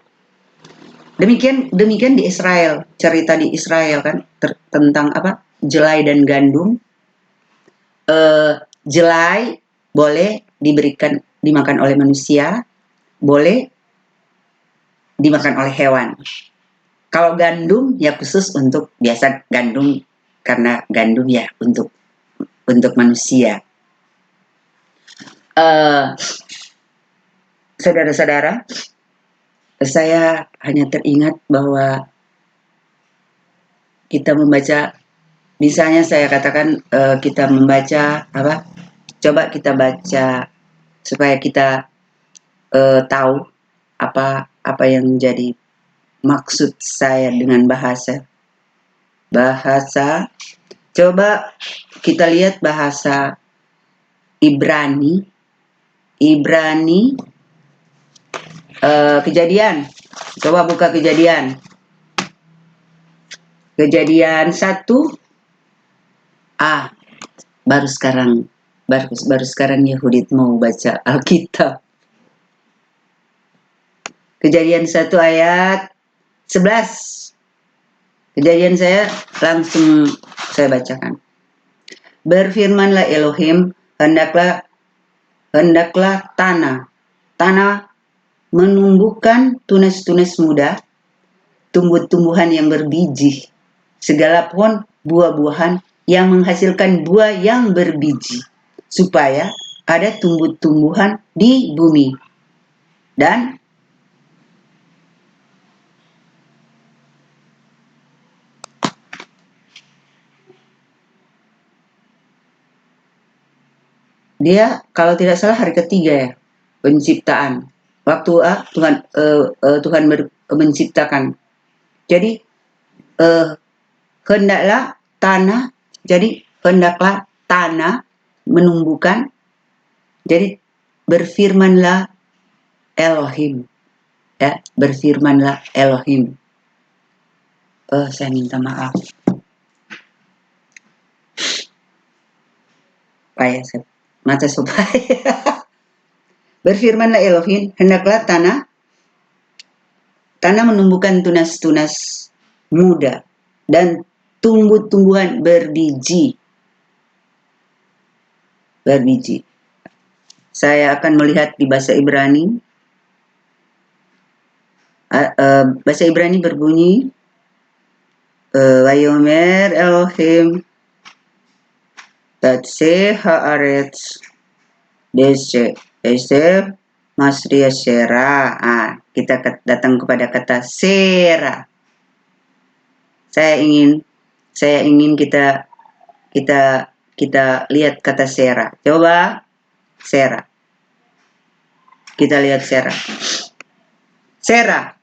Demikian di Israel, cerita di Israel kan tentang apa, jelai dan gandum. Jelai boleh dimakan oleh manusia, boleh dimakan oleh hewan. Kalau gandum ya khusus untuk, biasa gandum karena gandum ya untuk manusia. Saudara-saudara, saya hanya teringat bahwa kita membaca, misalnya saya katakan, kita membaca apa, coba kita baca supaya kita tahu apa yang menjadi maksud saya dengan bahasa. Coba kita lihat bahasa Ibrani, Kejadian. Coba buka Kejadian 1. Baru sekarang Yahudit mau baca Alkitab. Kejadian 1 ayat 11. Kejadian saya langsung saya bacakan. Berfirmanlah Elohim, hendaklah tanah menumbuhkan tunas-tunas muda, tumbuh-tumbuhan yang berbiji, segala pohon buah-buahan yang menghasilkan buah yang berbiji, supaya ada tumbuh-tumbuhan di bumi. Dan dia kalau tidak salah hari ketiga ya penciptaan, waktu Tuhan menciptakan. Jadi hendaklah tanah menumbuhkan. Jadi berfirmanlah Elohim, ya, berfirmanlah Elohim. Saya minta maaf. Supaya Berfirmanlah Elohim, hendaklah tanah menumbuhkan tunas-tunas muda dan tumbuh-tumbuhan berbiji. Saya akan melihat di bahasa Ibrani. Bahasa Ibrani berbunyi, Vayomer Elohim Tatse haaretz Desef Masria Sera. Kita datang kepada kata Sera. Saya ingin kita lihat kata Sera. Coba Sera. Kita lihat Sera. Sera.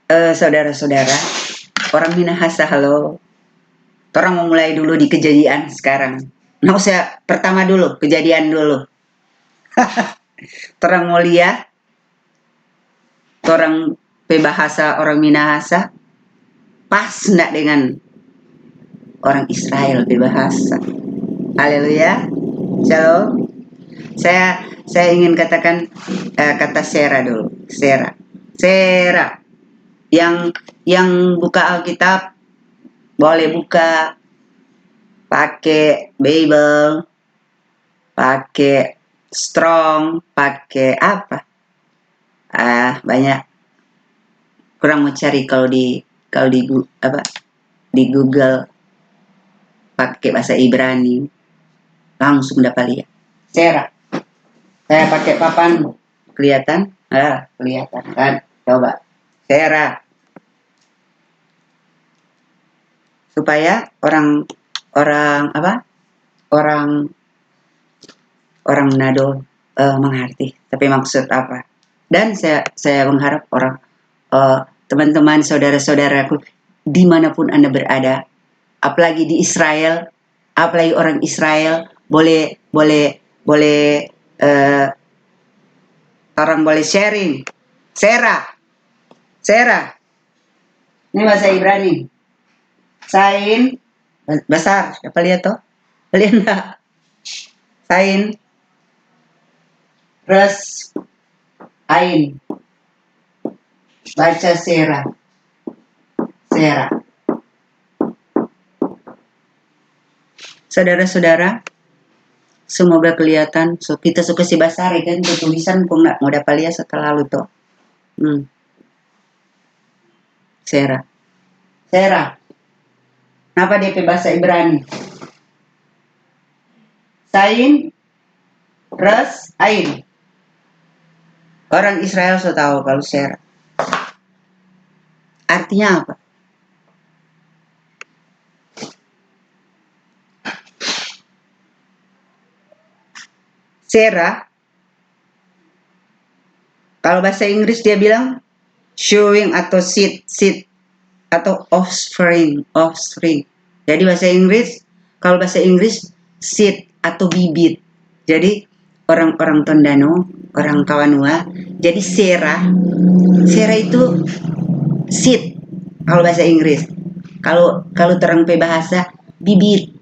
Saudara-saudara, orang Minahasa, halo. Orang mau mulai dulu di Kejadian sekarang. Nggak usah pertama dulu, Kejadian dulu. Orang mau lihat, orang pebahasa orang Minahasa, pas nggak dengan orang Israel pebahasa. Haleluya, shalom. Saya ingin katakan kata Sera dulu. Sera. Yang buka Alkitab boleh buka pakai Bible, pakai Strong, pakai apa? Banyak. Kurang mau cari kalau di Google pakai bahasa Ibrani langsung dapat lihat. Sera. Saya pakai papan, kelihatan? Kelihatan kan? Coba. Sera. Supaya orang Nado mengerti tapi maksud apa. Dan saya mengharap teman-teman saudara-saudaraku dimanapun Anda berada, apalagi di Israel, apalagi orang Israel, boleh orang boleh sharing. Sera. Ini bahasa Ibrani. Sain besar, siapa lihat toh? Lihat enggak? Sain res ain. Baca Sera. Saudara-saudara, semoga kelihatan. Kita suka si basari kan tulisan kok nggak mau dapat lihat setelah lalu toh. Sera. Kenapa DP bahasa Ibrani? Sain, res, ain. Orang Israel sudah tahu kalau Sera. Artinya apa? Sera, kalau bahasa Inggris dia bilang showing atau seed atau offspring. Jadi kalau bahasa Inggris seed atau bibit. Jadi orang Tondano, orang Kawanua, jadi Sera itu seed kalau bahasa Inggris. Kalau terang bahasa bibit.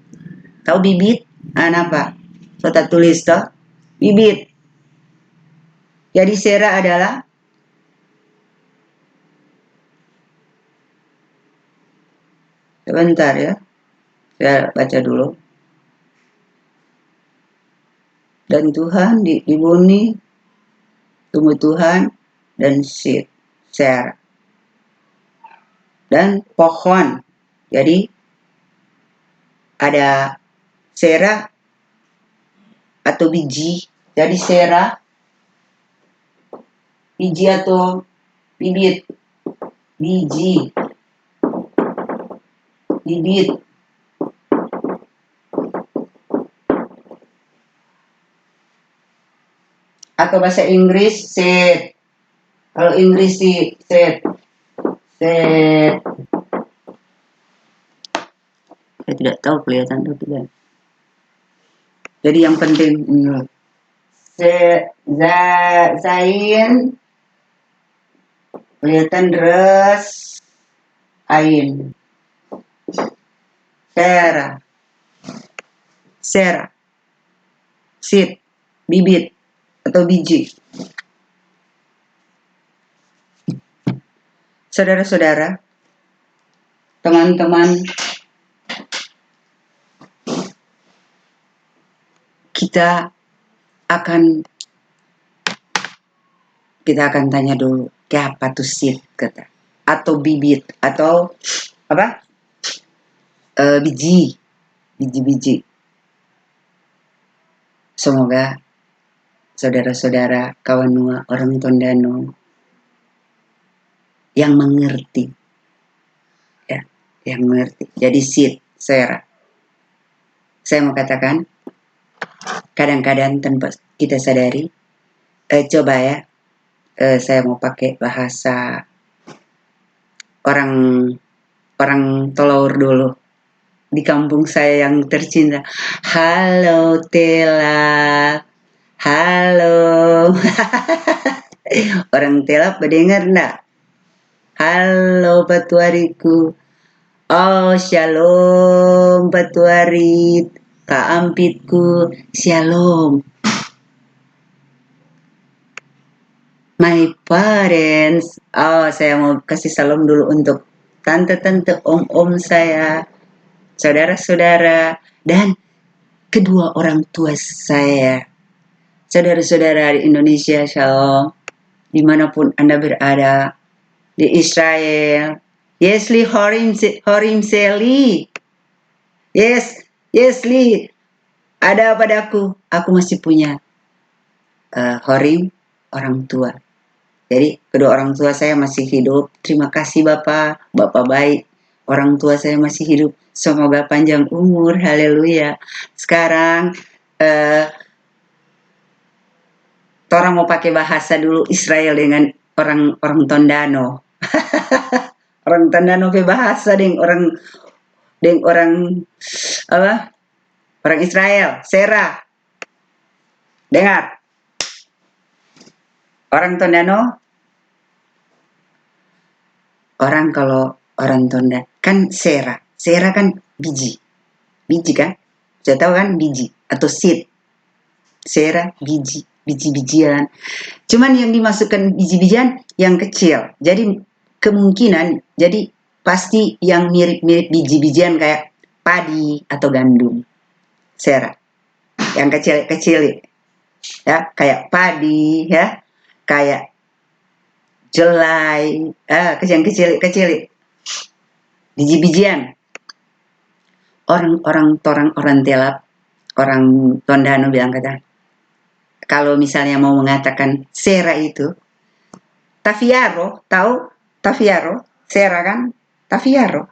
Tahu bibit? Apa? Kita tulis toh bibit. Jadi Sera adalah sebentar ya. Saya baca dulu. Dan Tuhan di bumi tumbuh Tuhan dan Sera. Dan pohon. Jadi ada Sera atau biji. Jadi Sera biji atau bibit. Bibit. Atau bahasa Inggris seed. Kalau Inggris di seed. Saya tidak tahu kelihatan atau tidak. Jadi yang penting zain kelihatan res ain. Sera seed bibit atau biji. Saudara-saudara, teman-teman, kita akan tanya dulu, apa tuh seed kata, atau bibit, atau apa? Biji-biji. Semoga saudara-saudara, kawan Nua, orang Tondano yang mengerti, ya, yang mengerti. Jadi seed, saya mau katakan, kadang-kadang tanpa kita sadari, coba ya, saya mau pakai bahasa orang Telur dulu di kampung saya yang tercinta. Halo Tela, halo. Orang Tela mendengar enggak? Halo Patuariku. Oh shalom Patuarit, Kak Ampitku, shalom. My parents. Oh, saya mau kasih salam dulu untuk tante-tante, om-om saya, saudara-saudara, dan kedua orang tua saya. Saudara-saudara di Indonesia, shalom. Dimanapun Anda berada, di Israel. Yes, Li, Horim Seli. Yes, Li. Ada padaku. Aku masih punya Horim, orang tua. Jadi kedua orang tua saya masih hidup. Terima kasih Bapak baik. Orang tua saya masih hidup. Semoga panjang umur. Haleluya. Sekarang orang mau pakai bahasa dulu Israel dengan orang Tondano. Orang Tondano pakai bahasa dengan orang apa? Orang Israel. Sera. Dengar. Orang Tondano, kalau orang Tonda kan sera kan biji kan, saya tahu kan biji atau seed, sera biji-bijian, cuman yang dimasukkan biji-bijian yang kecil, jadi kemungkinan jadi pasti yang mirip-mirip biji-bijian kayak padi atau gandum, sera yang kecil ya, kayak padi ya, kayak jelai, yang kecil biji-bijian. Orang Telap, orang Tondano bilang kata, kalau misalnya mau mengatakan sera itu, tafiaro, tahu tafiaro, sera kan, tafiaro,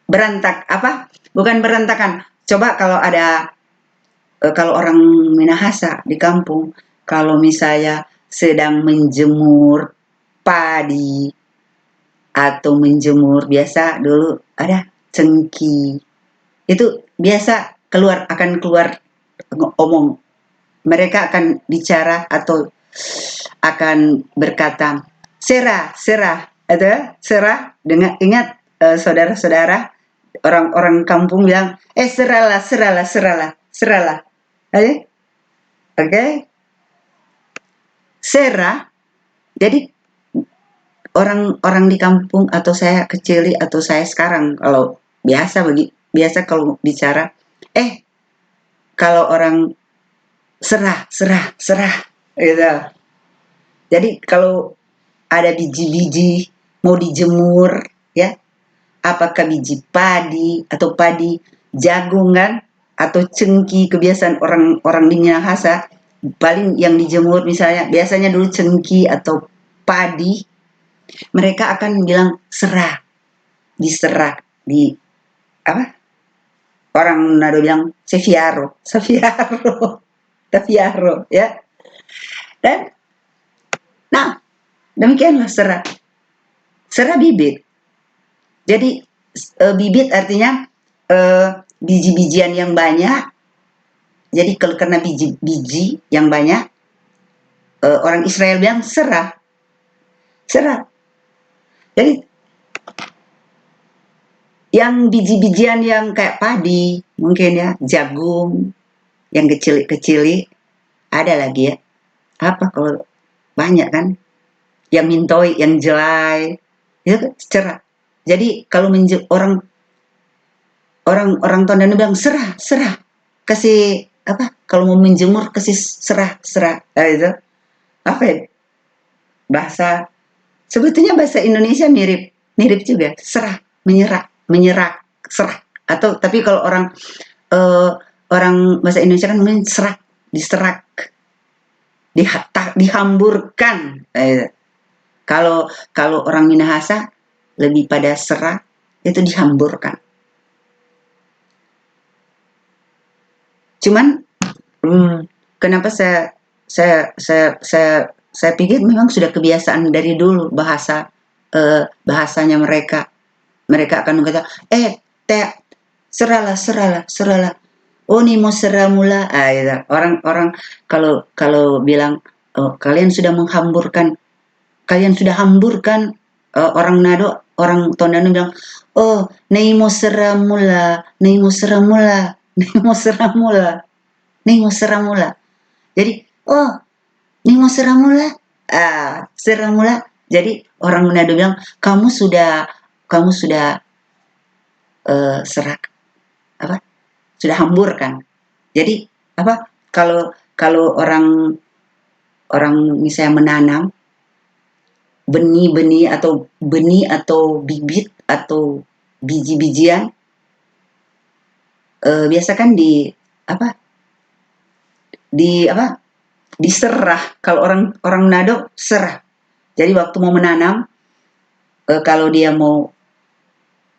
berantak apa? Bukan berantakan. Coba kalau ada kalau orang Minahasa di kampung, kalau misalnya sedang menjemur padi atau menjemur, biasa dulu ada cengki, itu biasa akan keluar omong, mereka akan bicara atau akan berkata serah atau serah, dengan ingat saudara-saudara, orang kampung bilang serahlah, oke? Serah. Jadi orang di kampung, atau saya kecil atau saya sekarang, kalau biasa kalau bicara, kalau orang serah gitu. Jadi kalau ada biji-biji mau dijemur ya, apakah biji padi atau padi jagung kan, atau cengki, kebiasaan orang di Minahasa paling yang dijemur misalnya biasanya dulu cengki atau padi, mereka akan bilang serah, diserah, di apa? Orang Manado bilang sefiaro ya. Dan nah, demikianlah serah bibit. Jadi bibit artinya biji-bijian yang banyak. Jadi karena biji yang banyak, orang Israel bilang serah. Jadi Yang biji-bijian yang kayak padi, mungkin ya, jagung, yang kecil-kecil, ada lagi ya. Apa kalau banyak kan? Yang mintoi, yang jelai, itu kan cerah. Jadi kalau orang orang Tondano bilang serah, serah, kasih apa? Kalau mau menjemur kasih serah, serah. Itu apa ya? Bahasa sebetulnya bahasa Indonesia mirip mirip juga, serah, menyerah, menyerah, serah. Atau tapi kalau eh, orang bahasa Indonesia kan mungkin serak, diserak, dihamburkan. Kalau kalau orang Minahasa lebih pada serak, itu dihamburkan. Cuman kenapa saya pikir memang sudah kebiasaan dari dulu bahasanya mereka. Mereka akan berkata, teh, seralah, seralah, seralah. Oh, nih mau serah mula. Gitu. Orang-orang kalau bilang, oh, kalian sudah hamburkan, orang Nado, orang Tondano bilang, oh, nih mau serah mula, nih mau serah mula, nih mau serah mula, nih mau serah mula. Jadi, oh, nih mau serah mula, serah mula. Jadi orang Manado bilang, kamu sudah serak apa? Sudah hambur kan? Jadi apa? Kalau kalau orang orang misalnya menanam benih atau bibit atau biji-bijian, biasa kan apa? Apa? Diserah. Kalau orang orang Manado serah. Jadi waktu mau menanam, kalau dia mau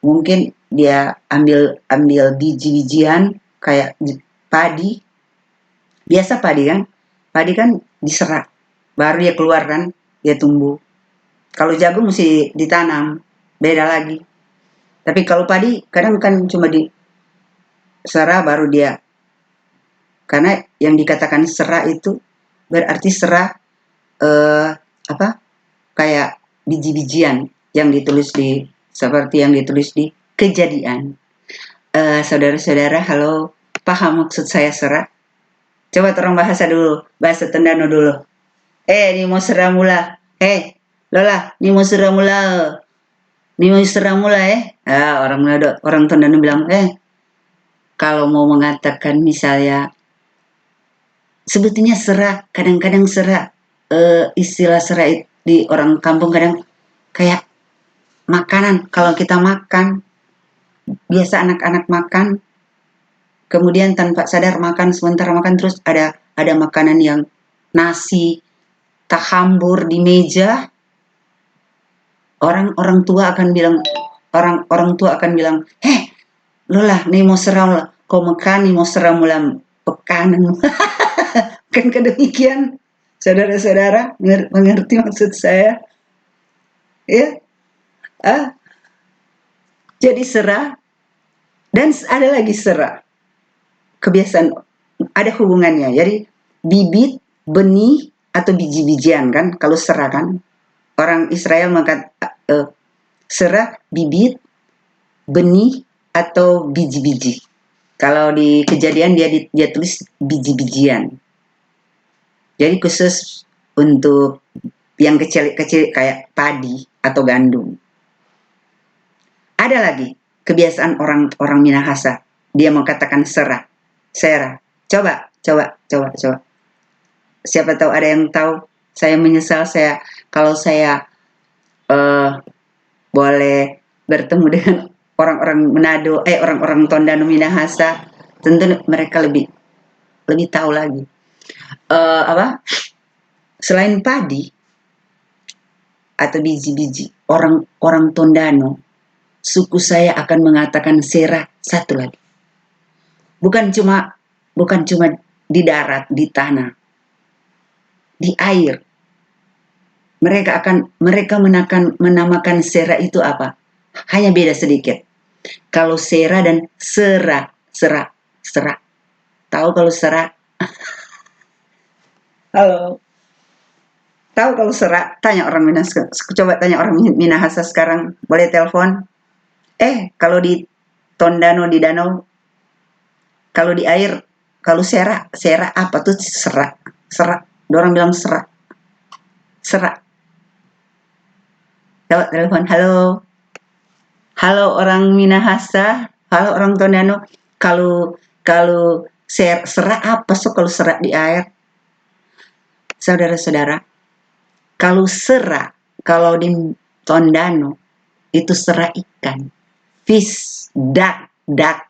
mungkin dia ambil ambil biji-bijian kayak padi, biasa padi kan diserak, baru dia keluar kan, dia tumbuh. Kalau jagung mesti ditanam, beda lagi. Tapi kalau padi kadang kan cuma diserah baru dia, karena yang dikatakan serah itu berarti serah apa? Kayak biji-bijian yang ditulis seperti yang ditulis di Kejadian. Saudara-saudara, halo, paham maksud saya serah? Coba orang bahasa dulu, bahasa Tondano dulu. Ni mau serah mula. Lola, ni mau serah mula. Ni mau serah mula orang Tondano bilang, kalau mau mengatakan misalnya, sebetulnya serah, kadang-kadang serah, istilah serah di orang kampung kadang kayak makanan. Kalau kita makan, biasa anak-anak makan, kemudian tanpa sadar makan, sementara makan terus ada makanan yang nasi terhambur di meja, orang tua akan bilang, orang tua akan bilang, Lola, nih mau seram, kau makan nih mau seram mulam pekanan. Kan demikian, saudara-saudara, mengerti maksud saya? Ya, jadi serah, dan ada lagi serah. Kebiasaan, ada hubungannya. Jadi bibit, benih, atau biji-bijian kan, kalau serah kan. Orang Israel makan serah, bibit, benih, atau biji-biji. Kalau di Kejadian dia tulis biji-bijian. Jadi khusus untuk yang kecil-kecil kayak padi atau gandum. Ada lagi kebiasaan orang Minahasa. Dia mengatakan serah. Coba. Siapa tahu ada yang tahu. Saya menyesal kalau saya boleh bertemu dengan orang-orang Manado, orang-orang Tondano Minahasa. Tentu mereka lebih tahu lagi. Selain padi atau biji-biji, orang Tondano, suku saya akan mengatakan serah satu lagi. Bukan cuma di darat, di tanah, di air. Mereka menamakan serah itu apa? Hanya beda sedikit. Kalau serah dan serak. Tahu kalau serak? Halo. Tahu kalau serak? Tanya orang Minahasa. Coba tanya orang Minahasa sekarang. Boleh telepon? Kalau di Tondano, di danau, kalau di air, kalau serak, serak apa tuh serak, serak. Orang bilang serak, serak. Lewat telepon, halo, halo orang Minahasa, halo orang Tondano. Kalau kalau serak apa so kalau serak di air, saudara-saudara? Kalau serak, kalau di Tondano itu serak ikan, fish, duck, duck.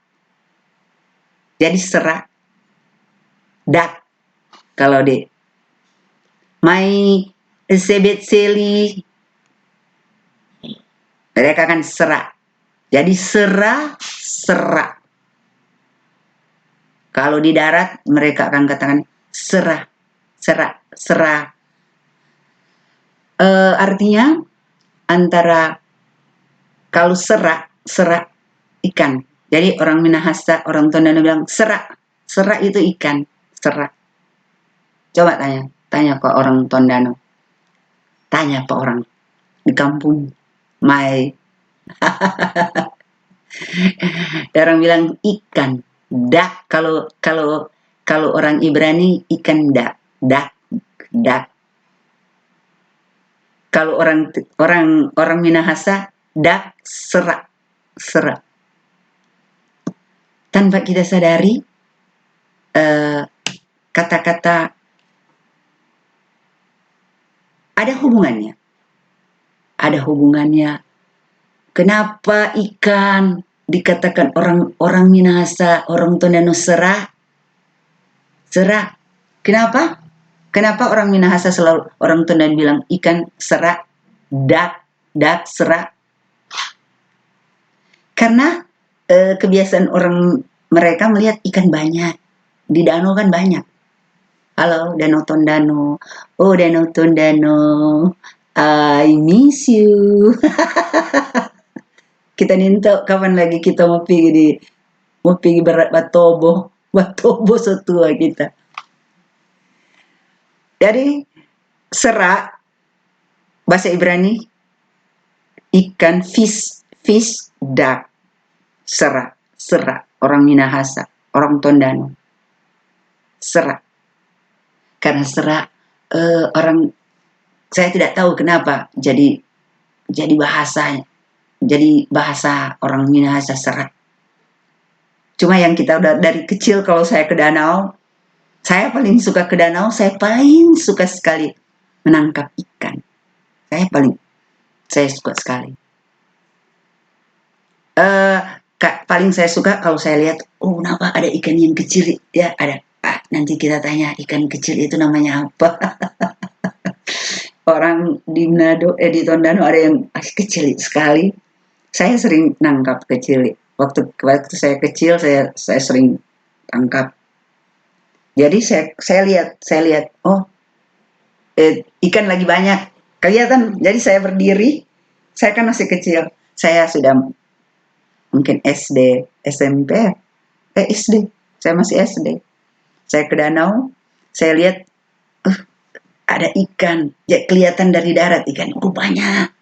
Jadi serak, duck. Kalau di Mai sebet seli, mereka akan serak. Jadi serak. Kalau di darat mereka akan katakan serak. Artinya antara kalau serak ikan. Jadi orang Minahasa, orang Tondano bilang serak itu ikan, serak. Coba tanya ke orang Tondano, tanya ke orang di kampung, Mai. Orang bilang ikan, dak. Kalau orang Ibrani ikan dak. Kalau orang Minahasa dak serak. Tanpa kita sadari kata-kata ada hubungannya. Kenapa ikan dikatakan orang Minahasa, orang Tondano serak? Kenapa orang Minahasa selalu orang Tondano bilang ikan serak, dak serak? Karena kebiasaan orang mereka melihat ikan banyak. Di danau kan banyak. Halo, Danau Tondano. Oh, Danau Tondano. I miss you. Kita ninto kapan lagi kita mau pergi Batobo setua kita. Jadi serak bahasa Ibrani ikan, fish, duck. Serak orang Minahasa, orang Tondano. Serak. Karena serak orang, saya tidak tahu kenapa jadi bahasanya. Jadi bahasa orang Minahasa serak. Cuma yang kita udah dari kecil, kalau saya ke danau, saya paling suka ke danau, saya paling suka sekali menangkap ikan. Saya suka sekali. Paling saya suka kalau saya lihat, oh kenapa ada ikan yang kecil, ya ada. Nanti kita tanya ikan kecil itu namanya apa. Orang di Manado, di Tondano ada yang kecil sekali. Saya sering nangkap kecil. Waktu saya kecil, saya sering tangkap. Jadi saya lihat, oh ikan lagi banyak, kelihatan. Jadi saya berdiri, saya kan masih kecil, saya sudah mungkin SD, SMP, SD, saya masih SD. Saya ke danau, saya lihat, ada ikan, ya, kelihatan dari darat ikan, banyak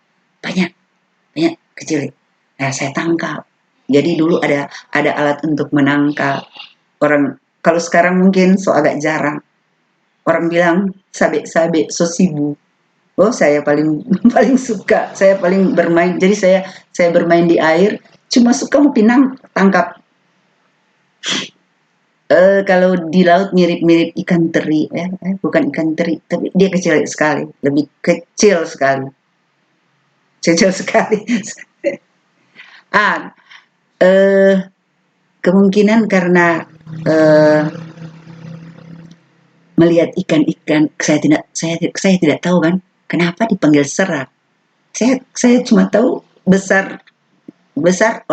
kecil. Nah, saya tangkap. Jadi dulu ada alat untuk menangkap. Kalau sekarang mungkin agak jarang. Orang bilang sabe sosibu. Oh, saya paling suka. Saya paling bermain. Jadi saya bermain di air. Cuma suka mau tangkap. Kalau di laut mirip ikan teri, bukan ikan teri, tapi dia kecil sekali, lebih kecil sekali. Kemungkinan karena melihat ikan-ikan, saya tidak tahu kan kenapa dipanggil serak. Saya cuma tahu besar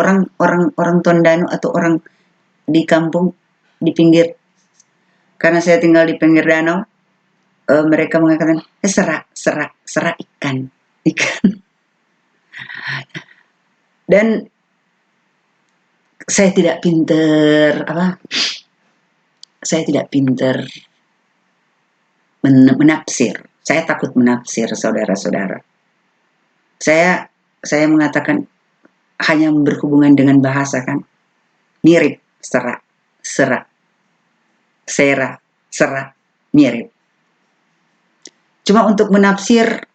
orang Tondano atau orang di kampung di pinggir, karena saya tinggal di pinggir danau, mereka mengatakan serak ikan. Dan saya tidak pinter menafsir. Saya takut menafsir, saudara-saudara. Saya mengatakan hanya berhubungan dengan bahasa kan, mirip, serak, serak, sera, serak, mirip. Cuma untuk menafsir,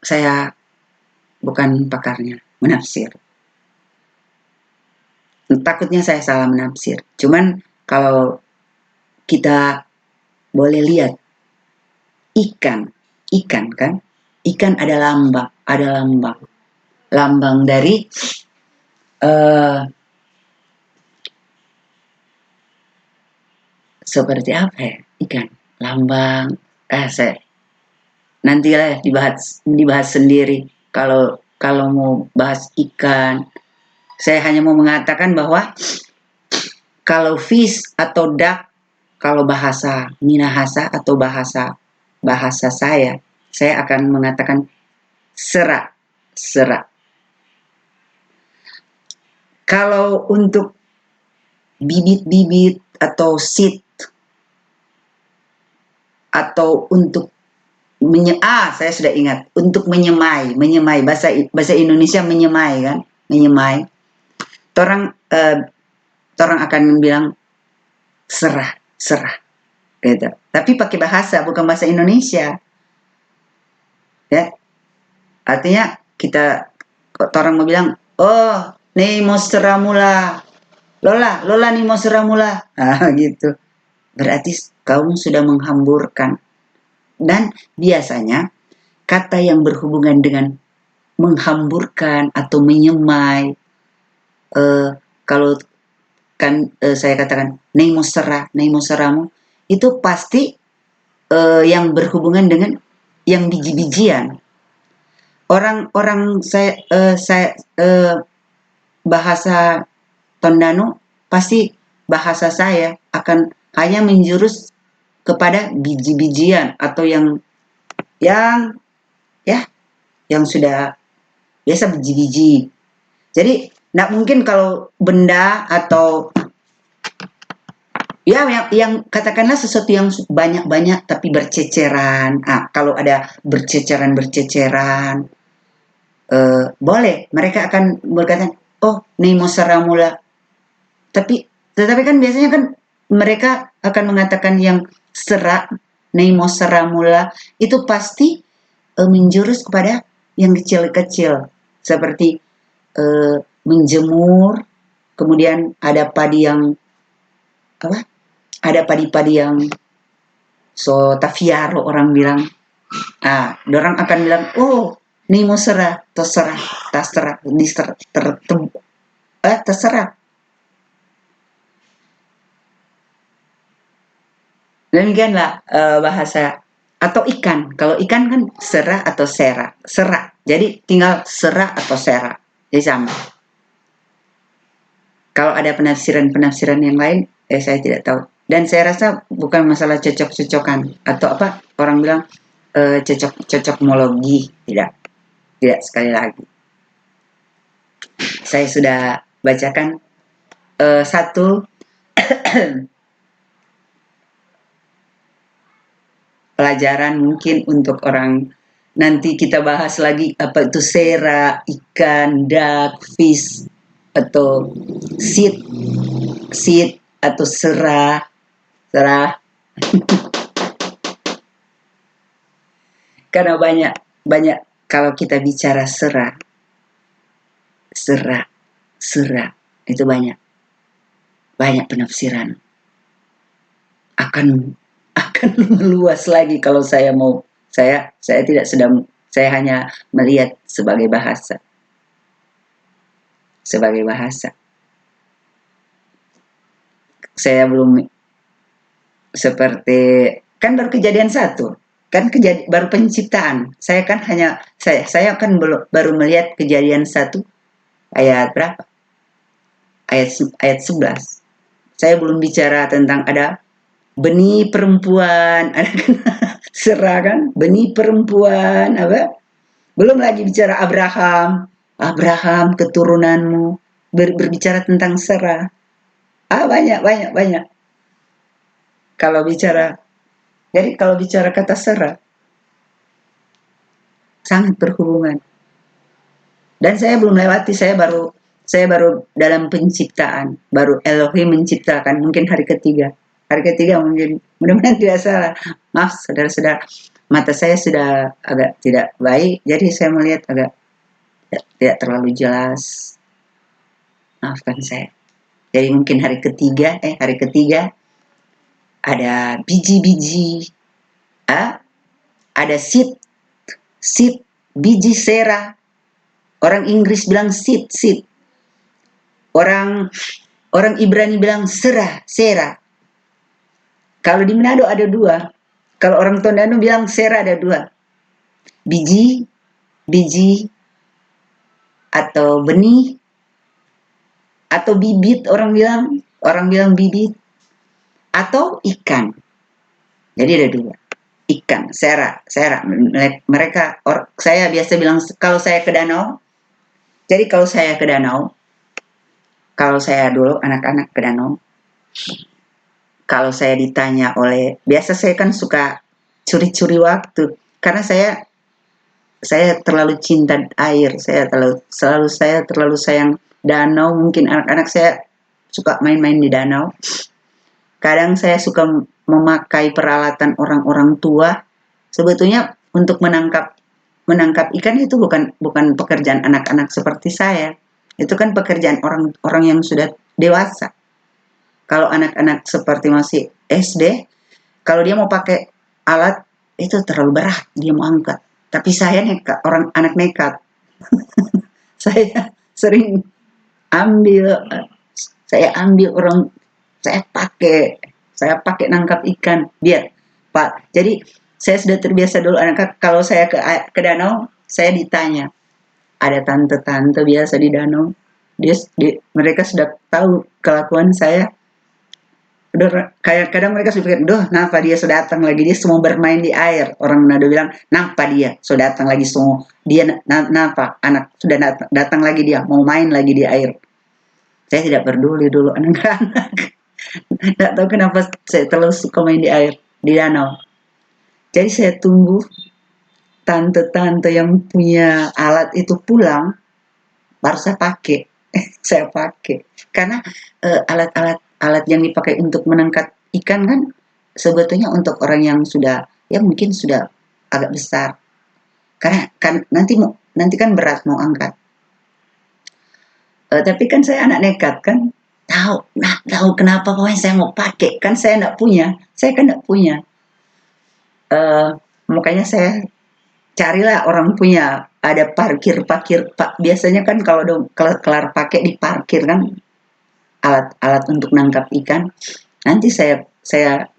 saya bukan pakarnya menafsir. Takutnya saya salah menafsir. Cuman kalau kita boleh lihat ikan kan, ikan ada lambang dari seperti apa ya ikan, lambang saya nantilah dibahas sendiri kalau mau bahas ikan. Saya hanya mau mengatakan bahwa kalau fish atau duck, kalau bahasa Minahasa atau bahasa saya akan mengatakan serak. Kalau untuk bibit-bibit atau seed atau untuk saya sudah ingat, untuk menyemai bahasa Indonesia menyemai kan, menyemai. Orang akan bilang serah gitu. Tapi pakai bahasa, bukan bahasa Indonesia. Ya. Artinya orang mau bilang, "Oh, nih mau seramula. Lola nih mau seramula." Gitu. Berarti kamu sudah menghamburkan. Dan biasanya kata yang berhubungan dengan menghamburkan atau menyemai, kalau kan saya katakan neimo seramu, itu pasti yang berhubungan dengan yang biji-bijian. Orang saya bahasa Tondano pasti bahasa saya akan hanya menjurus kepada biji-bijian atau yang sudah biasa biji-biji. Jadi nggak mungkin kalau benda atau yang katakanlah sesuatu yang banyak-banyak tapi berceceran. Kalau ada berceceran boleh mereka akan berkata, "Oh, Nemo Saramula." Tetapi kan biasanya kan mereka akan mengatakan yang serak, Nemo Saramula itu pasti menjurus kepada yang kecil-kecil seperti menjemur, kemudian ada padi yang ada padi-padi yang so tafiaro orang bilang. Orang akan bilang, "Oh, nih mau serah, terserah, terserah." Demikianlah bahasa atau ikan. Kalau ikan kan serah atau serak. Jadi tinggal serah atau serak. Jadi sama. Kalau ada penafsiran yang lain, saya tidak tahu. Dan saya rasa bukan masalah cocok-cocokan atau apa orang bilang cocokmologi, tidak sekali lagi. Saya sudah bacakan satu pelajaran mungkin untuk orang nanti kita bahas lagi apa itu sera, ikan, duck, fish atau seed atau serah. Karena banyak kalau kita bicara serah itu banyak penafsiran. Akan meluas lagi kalau saya mau. Saya tidak sedang, saya hanya melihat sebagai bahasa. Saya belum seperti kan baru kejadian satu. Kan baru penciptaan. Saya kan baru melihat kejadian 1 ayat berapa? Ayat 11. Saya belum bicara tentang ada benih perempuan, ada serah kan? Benih perempuan apa? Belum lagi bicara Abraham keturunanmu, berbicara tentang serah. Banyak. Jadi kalau bicara kata serah sangat berhubungan. Dan saya belum lewati, saya baru dalam penciptaan, baru Elohim menciptakan, mungkin hari ketiga. Hari ketiga mungkin, mudah-mudahan tidak salah. Maaf saudara-saudara, mata saya sudah agak tidak baik, jadi saya melihat agak tidak terlalu jelas. Maafkan saya. Jadi mungkin hari ketiga ada biji-biji, ada seed, biji sera. Orang Inggris bilang seed. Orang Ibrani bilang sera. Kalau di Manado ada 2. Kalau orang Tondano bilang sera ada 2. Biji atau benih atau bibit, orang bilang bibit atau ikan. Jadi ada 2. Ikan, sera. Mereka, saya biasa bilang kalau saya ke danau. Jadi kalau saya dulu anak-anak ke danau, kalau saya ditanya biasa saya kan suka curi-curi waktu, karena saya terlalu cinta air, saya terlalu sayang danau. Mungkin anak-anak saya suka main-main di danau. Kadang saya suka memakai peralatan orang-orang tua. Sebetulnya untuk menangkap ikan itu bukan pekerjaan anak-anak seperti saya. Itu kan pekerjaan orang yang sudah dewasa. Kalau anak-anak seperti masih SD, kalau dia mau pakai alat itu terlalu berat, dia mau angkat. Tapi saya nekat, anak nekat. Saya sering saya pakai nangkap ikan biar Pak. Jadi saya sudah terbiasa dulu kalau saya ke danau, saya ditanya. Ada tante-tante biasa di danau. Mereka sudah tahu kelakuan saya. Kadang mereka sudah pikir, kenapa dia sudah datang lagi, dia semua bermain di air. Orang Manado bilang, kenapa dia sudah datang lagi semua, dia kenapa anak sudah datang lagi, dia mau main lagi di air. Saya tidak peduli dulu anak-anak. Tidak tahu kenapa saya terlalu suka main di air, di danau. Jadi saya tunggu tante-tante yang punya alat itu pulang, baru saya pakai. Karena alat yang dipakai untuk menangkap ikan kan sebetulnya untuk orang yang sudah, ya mungkin sudah agak besar. Karena kan nanti kan berat mau angkat. Tapi kan saya anak nekat kan, tahu kenapa pokoknya saya mau pakai, kan saya kan enggak punya. Makanya saya carilah orang punya, ada parkir biasanya kan kalau kelar pakai di parkir kan alat untuk nangkap ikan. Nanti saya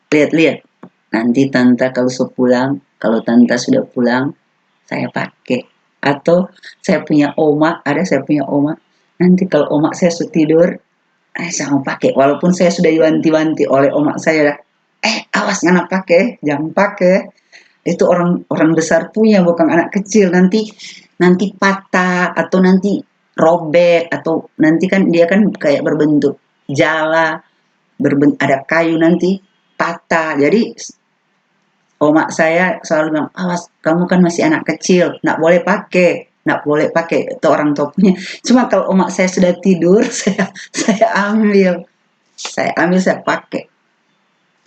lihat nanti kalau tante sudah pulang saya pakai. Atau saya punya oma, nanti kalau oma saya sudah tidur, saya mau pakai, walaupun saya sudah diwanti-wanti oleh oma saya, awas jangan pakai, itu orang besar punya, bukan anak kecil, nanti patah atau nanti robek, atau nanti kan dia kan kayak berbentuk jala, ada kayu, nanti patah. Jadi oma saya selalu bilang, awas, kamu kan masih anak kecil, nggak boleh pakai, itu orang tua punya. Cuma kalau oma saya sudah tidur, saya ambil, saya pakai,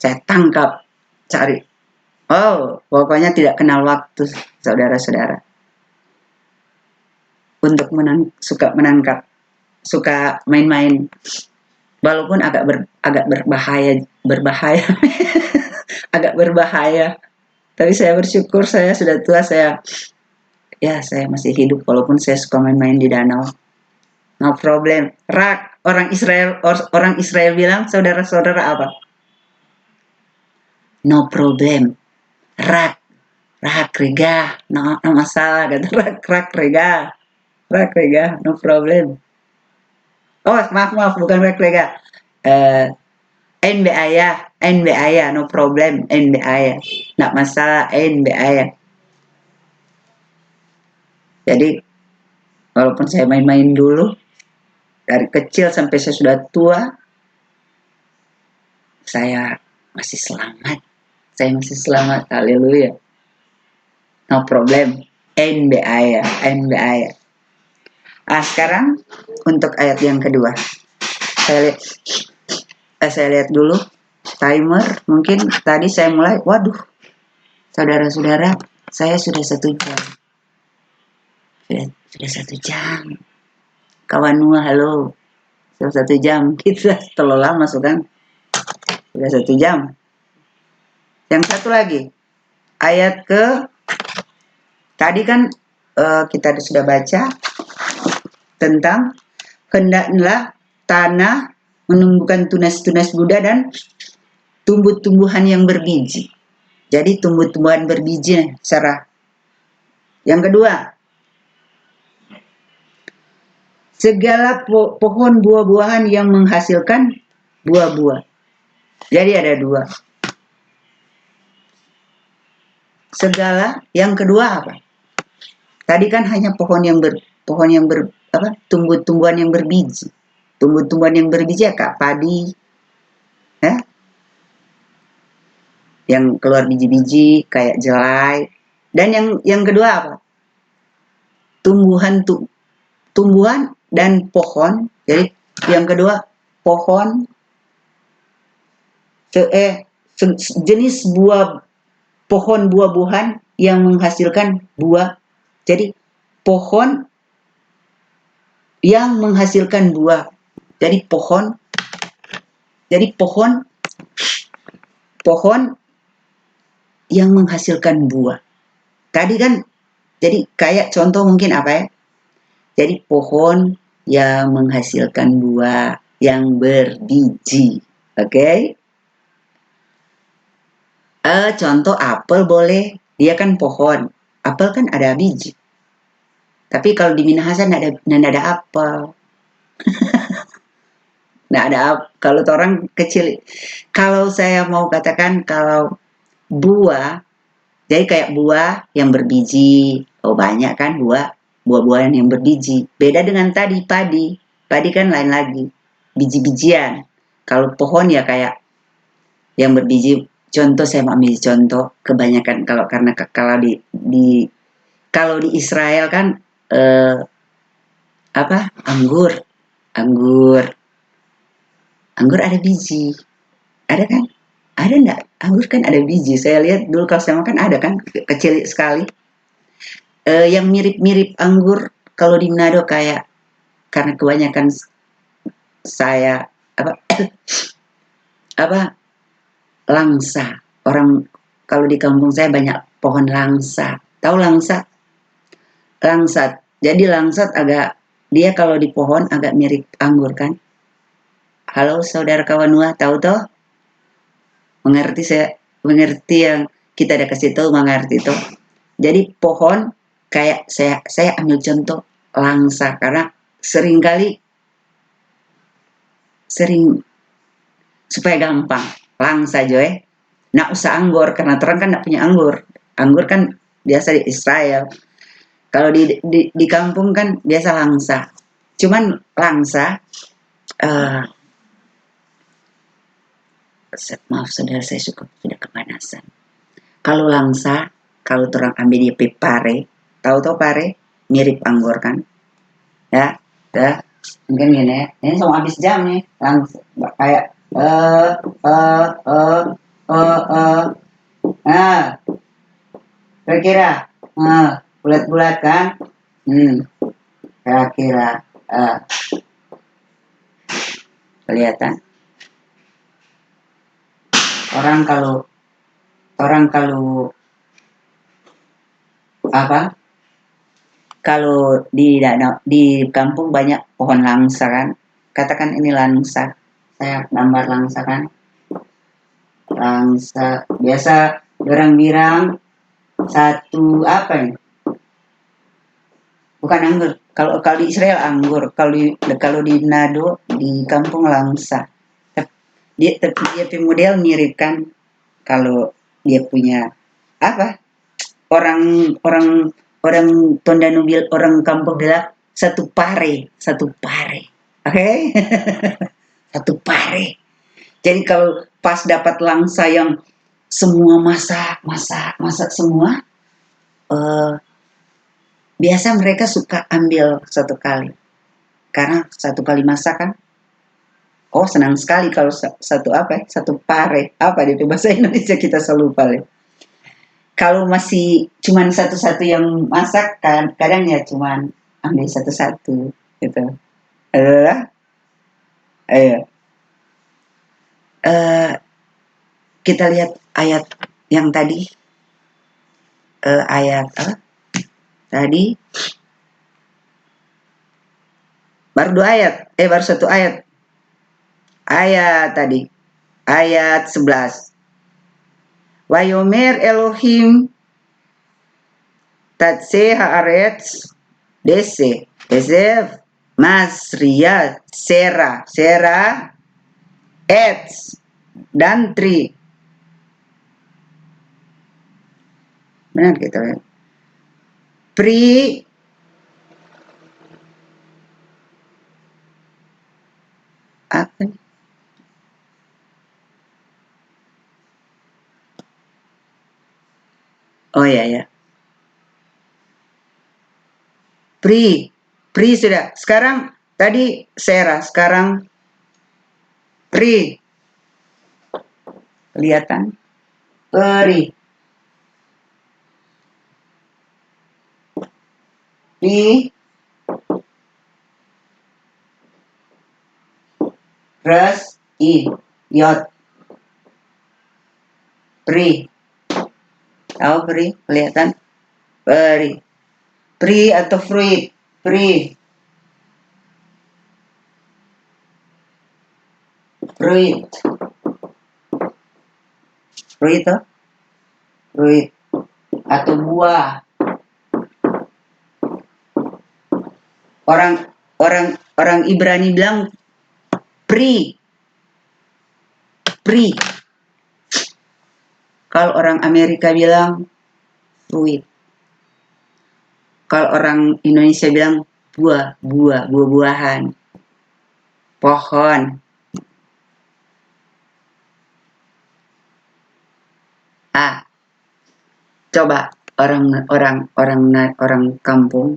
saya tangkap, cari. Pokoknya tidak kenal waktu, saudara-saudara. Untuk suka menangkap, suka main-main, walaupun agak berbahaya, agak berbahaya. Tapi saya bersyukur saya sudah tua, saya masih hidup walaupun saya suka main-main di danau. No problem. Orang Israel bilang, saudara-saudara, apa? No problem. Rak rega, no masalah, kata rak rega, no problem. Maaf, bukan rak rega. NBA, no problem, NBA, nggak masalah, NBA. Jadi walaupun saya main-main dulu dari kecil sampai saya sudah tua, saya masih selamat, haleluya. No problem, NBA. Sekarang untuk ayat yang kedua. Saya lihat dulu timer. Mungkin tadi saya mulai. Waduh, saudara-saudara, saya sudah 1 jam. Sudah 1 jam. Kawan Nuah, halo. Sudah 1 jam. Kita terlalu lama, kan? Sudah 1 jam. Yang satu lagi. Ayat ke tadi kan kita sudah baca tentang hendaklah tanah menumbuhkan tunas-tunas muda dan tumbuh-tumbuhan yang berbiji. Jadi tumbuh-tumbuhan berbiji secara. Yang kedua, segala pohon buah-buahan yang menghasilkan buah-buah. Jadi ada 2. Segala, yang kedua apa? Tadi kan hanya tumbuh-tumbuhan yang berbiji. Tumbuh-tumbuhan yang berbiji Kak, padi. Yang keluar biji-biji kayak jelai. Dan yang kedua apa? Tumbuhan dan pohon. Jadi yang kedua pohon jenis pohon buah-buahan yang menghasilkan buah. Jadi pohon yang menghasilkan buah. Jadi pohon yang menghasilkan buah. Tadi kan jadi kayak contoh mungkin apa ya? Jadi pohon yang menghasilkan buah yang berbiji. Oke? Contoh apel boleh. Dia kan pohon. Apel kan ada biji. Tapi kalau di Minahasa nggak ada apel. Nggak ada kalau orang kecil. Kalau saya mau katakan kalau buah, jadi kayak buah yang berbiji. Oh banyak kan buah-buahan yang berbiji. Beda dengan tadi padi. Padi kan lain lagi. Biji-bijian. Kalau pohon ya kayak yang berbiji. Contoh saya mau ambil contoh. Kebanyakan kalau di Israel kan anggur ada biji. Ada kan? Ada enggak? Anggur kan ada biji. Saya lihat dulu kalau saya makan ada kan, kecil sekali. Yang mirip-mirip anggur kalau di Manado kayak, karena kebanyakan saya langsa. Orang kalau di kampung saya banyak pohon langsa. Tahu langsa? Langsat. Jadi langsat dia kalau di pohon agak mirip anggur kan? Halo saudara kawan Nuah, tahu toh? Mengerti yang kita ada kasih tahu, mengerti toh? Jadi pohon kayak saya ambil contoh langsa karena sering supaya gampang langsa Joy. Nak usah anggur karena terang kan nak punya anggur. Anggur kan biasa di Israel. Kalau di kampung kan biasa langsa. Cuman langsa maaf saudara, saya sudah kepanasan. Kalau langsa, kalau orang ambil dia pare, tahu pare mirip anggur kan? Ya, mungkin gini ya. Ini sama habis jam nih, langsa kayak nah, kira-kira bulat-bulat kan? Kira-kira kelihatan. Orang kalau di kampung banyak pohon langsa kan, katakan ini langsa, saya gambar langsa kan, langsa biasa orang bilang satu apa nih, bukan anggur, kalau di Israel anggur, kalau di Manado di kampung langsa. Dia model mirip kan, kalau dia punya orang Tondano orang kampung bilang satu pare, oke? Satu pare. Jadi kalau pas dapat langsa yang semua masak semua, biasa mereka suka ambil satu kali. Karena satu kali masak kan, oh senang sekali kalau satu pare, apa itu bahasa Indonesia kita selalu lupa. Kalau masih cuman satu-satu yang masak kan, kadang ya cuman ambil satu-satu gitu. Eh, ayo. Kita lihat ayat yang tadi, ayat tadi baru 2 ayat, baru 1 ayat. Ayat tadi, ayat 11. Wayomer Elohim tatse haaretz dese ezev masriya sera etz dan tri. Benar gitu ya. Pri apa? Oh ya. Pri sudah. Sekarang tadi Sera, sekarang Pri. Kelihatan? Pri. Pri. Res I. Yot. Pri. Tahu Pri? Kelihatan? Pri. Pri atau fruit? Pri. Fruit. Fruit toh? Fruit. Atau buah. Orang Ibrani bilang pri. Pri. Kalau orang Amerika bilang fruit. Kalau orang Indonesia bilang buah-buahan. Pohon. Coba orang kampung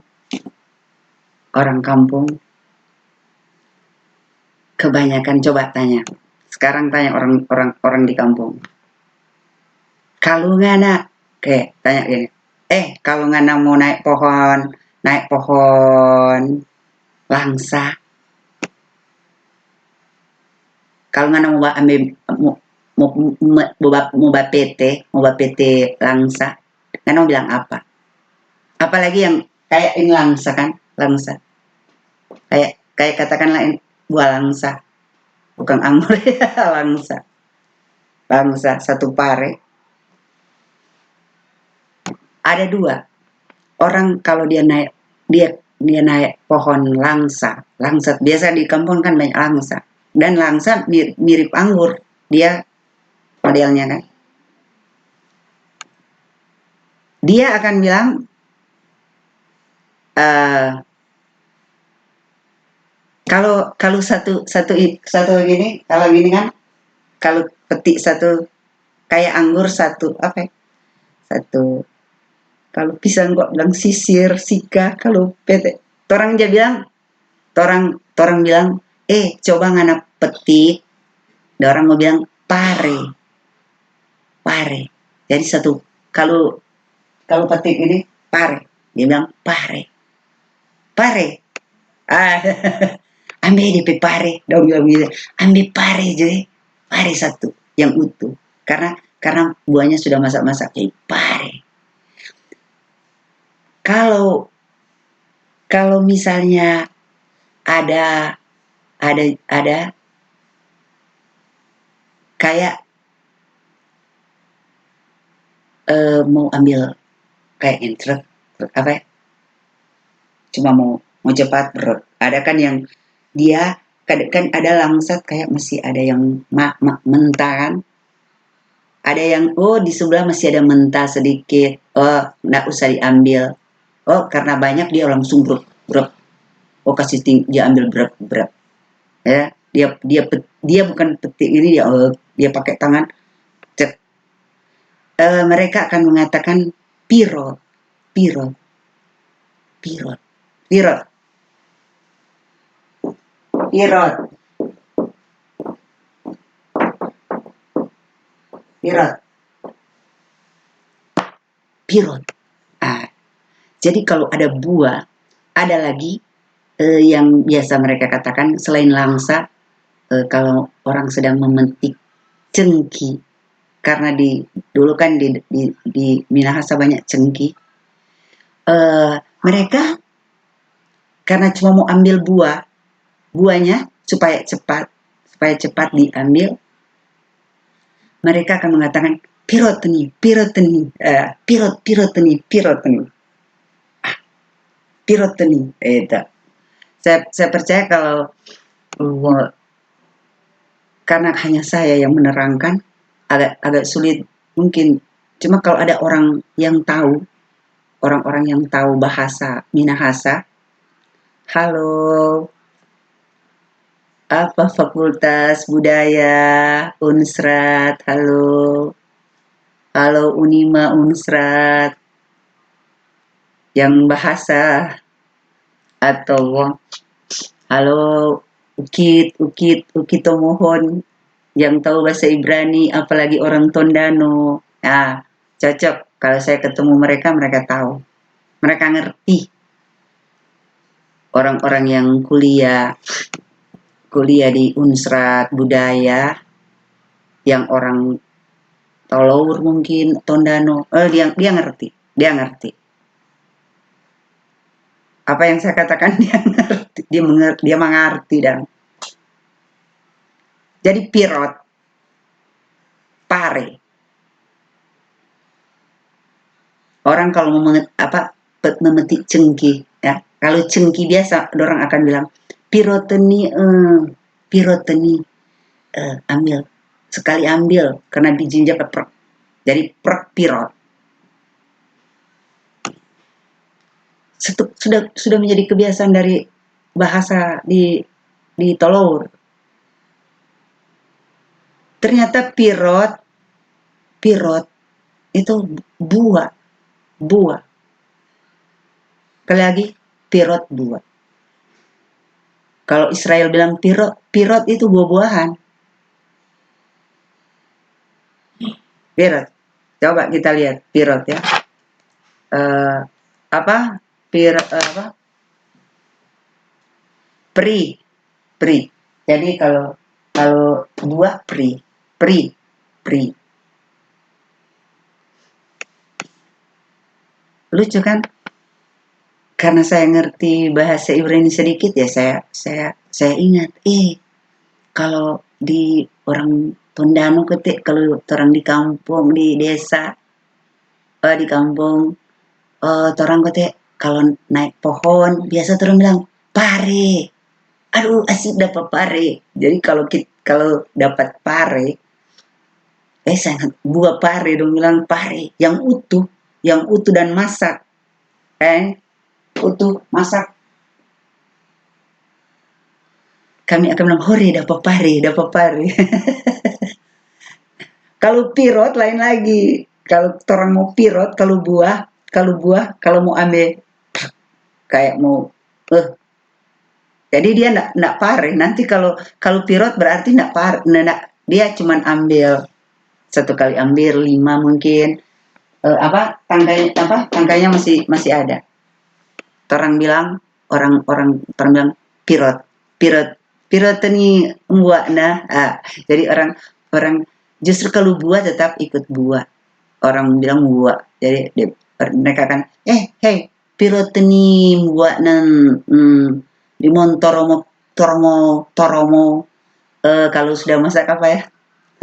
kebanyakan coba tanya. Sekarang tanya orang di kampung. Kalau ngana kayak tanya gini. Kalau ngana mau naik pohon langsa. Kalau ngana mau ambil mau bapete langsa. Ngana mau bilang apa? Apalagi yang kayak ini langsa kan? Langsa. Kayak katakanlah ini buah langsa. Bukan anggur ya, langsa. Langsa satu pare. Ada 2. Orang kalau dia naik pohon langsa biasa di kampung kan banyak langsa. Dan langsa mirip anggur. Dia modelnya kan. Dia akan bilang kalau satu gini, kalau gini kan, kalau petik satu kayak anggur satu apa? Satu kalau pisang kok bilang sisir, sika, kalau petik. Torang bilang, coba ngana petik. Dan orang mau bilang pare. Jadi satu kalau petik ini pare, dia bilang pare. Ambil DP pare, dong bilang gitu. Ambil pare jadi pare satu yang utuh. Karena buahnya sudah masak-masak jadi pare. Kalau misalnya ada kayak mau ambil kayak truk apa ya? Cuma mau cepat ada kan yang dia kan ada langsat kayak masih ada yang mentah kan, ada yang di sebelah masih ada mentah sedikit, nggak usah diambil, karena banyak dia langsung brek kasih dia ambil brek ya, dia bukan petik ini, dia pakai tangan cek. Mereka akan mengatakan piro Pirot. Pirot. Pirot. Pirot. Pirot. Jadi kalau ada buah, ada lagi yang biasa mereka katakan selain langsa, kalau orang sedang memetik cengki, karena dulu kan di Minahasa banyak cengki, mereka karena cuma mau ambil buahnya supaya cepat diambil, mereka akan mengatakan piroteni, piroteni, piroteni. Piroteni, itu. Saya percaya kalau karena hanya saya yang menerangkan, agak sulit mungkin. Cuma kalau ada orang yang tahu, orang-orang yang tahu bahasa Minahasa, halo, apa Fakultas Budaya Unsrat, halo Unima Unsrat, yang bahasa, atau halo Ukit Tomohon yang tahu bahasa Ibrani, apalagi orang Tondano. Nah, cocok kalau saya ketemu mereka tahu. Mereka ngerti. Orang-orang yang kuliah di Unsrat Budaya, yang orang Tolour mungkin, Tondano, dia ngerti. Apa yang saya katakan dia ngerti, dia mengerti dan. Jadi pirot, pare. Orang kalau memetik cengki, ya. Kalau cengki biasa, orang akan bilang piroteni, ambil. Sekali ambil, karena bijinya keprek. Jadi pirot. Sudah menjadi kebiasaan dari bahasa di Tolour. Ternyata pirot itu buah. Sekali lagi, pirot buah. Kalau Israel bilang pirot itu buah-buahan. Pirot. Coba kita lihat pirot ya. Pri. Jadi kalau buah pri. Lucu kan? Karena saya ngerti bahasa Ibrani sedikit ya, saya ingat, kalau di orang Tondano ketik, kalau orang di kampung, di desa, di kampung, orang ketik kalau naik pohon biasa orang bilang pare. Aduh, asik dapat pare. Jadi kalau dapat pare, sangat buah pare, dong bilang pare yang utuh dan masak, utuh masak. Kami akan bilang hore dapat pare. Kalau pirot lain lagi. Kalau orang mau pirot, kalau buah kalau mau ambil kayak mau jadi dia enggak pare. Nanti kalau pirot berarti enggak pare, dia cuman ambil satu kali ambil 5 mungkin. Tangkainya masih ada. Orang bilang pirot ini buah. Jadi orang justru kalau buah tetap ikut buah. Orang bilang buah. Jadi mereka kan hey pirot ini buah limon toromo kalau sudah masak apa ya?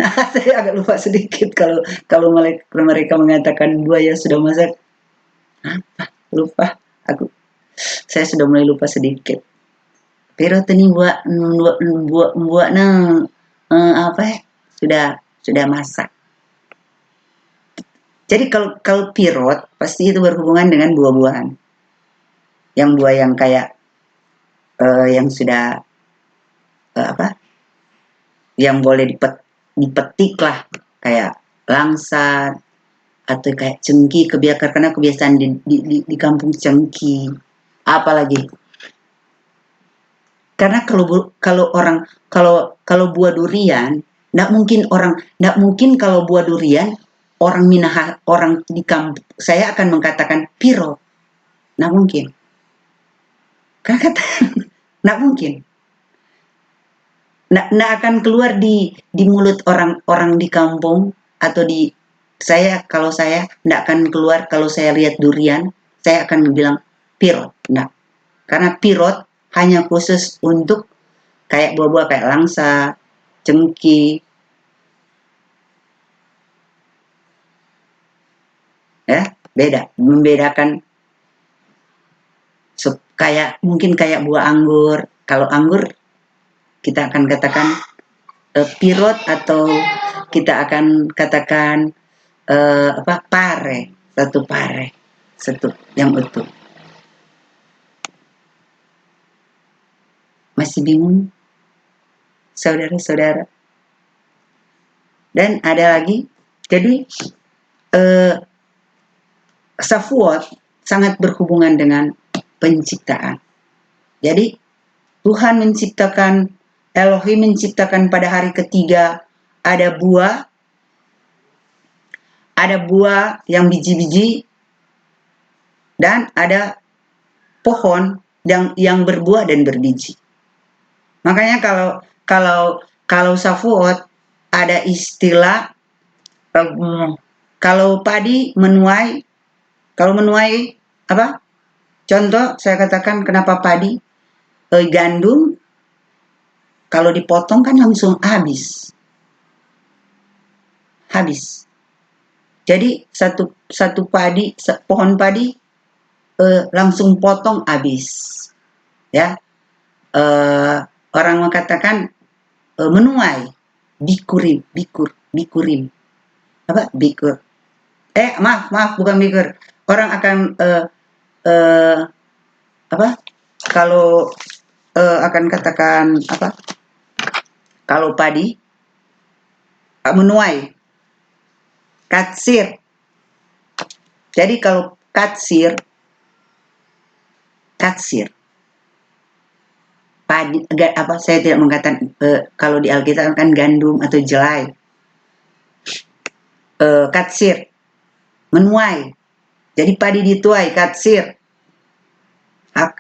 Saya agak lupa sedikit kalau mereka mengatakan buah yang sudah masak. Apa? Lupa aku. Saya sudah mulai lupa sedikit. Pirot ini buah apa ya? Sudah masak. Jadi kalau pirot pasti itu berhubungan dengan buah-buahan. Yang buah yang kayak yang sudah yang boleh dipetik lah, kayak langsat atau kayak cengki, karena kebiasaan di kampung cengki. Apalagi karena kalau buah durian, nggak mungkin kalau buah durian orang Minahasa, orang di kampung saya akan mengatakan piro, nggak mungkin. Karena kata nggak mungkin, nggak akan keluar di mulut orang di kampung atau di saya. Kalau saya nggak akan keluar, kalau saya lihat durian, saya akan bilang piro, nggak. Karena pirot hanya khusus untuk kayak buah-buah kayak langsa, cengki, ya beda, membedakan kayak mungkin kayak buah anggur. Kalau anggur kita akan katakan pirot, atau kita akan katakan pare, satu yang utuh. Masih bingung saudara-saudara? Dan ada lagi, jadi Shavuot sangat berhubungan dengan penciptaan. Jadi Tuhan menciptakan, Elohim menciptakan pada hari ketiga ada buah yang biji-biji, dan ada pohon yang berbuah dan berbiji. Makanya kalau Shavuot ada istilah kalau padi menuai, apa? Contoh saya katakan kenapa padi, gandum kalau dipotong kan langsung habis. Jadi satu pohon padi langsung potong habis. Ya, orang mengatakan menuai, bikurim. Apa? Bikur. Maaf, bukan bikur. Orang akan apa? Kalau akan katakan apa? Kalau padi menuai, katsir. Jadi kalau katsir padi, apa, saya tidak mengatakan kalau di Alkitab kan gandum atau jelai. Katsir menuai. Jadi padi dituai, katsir.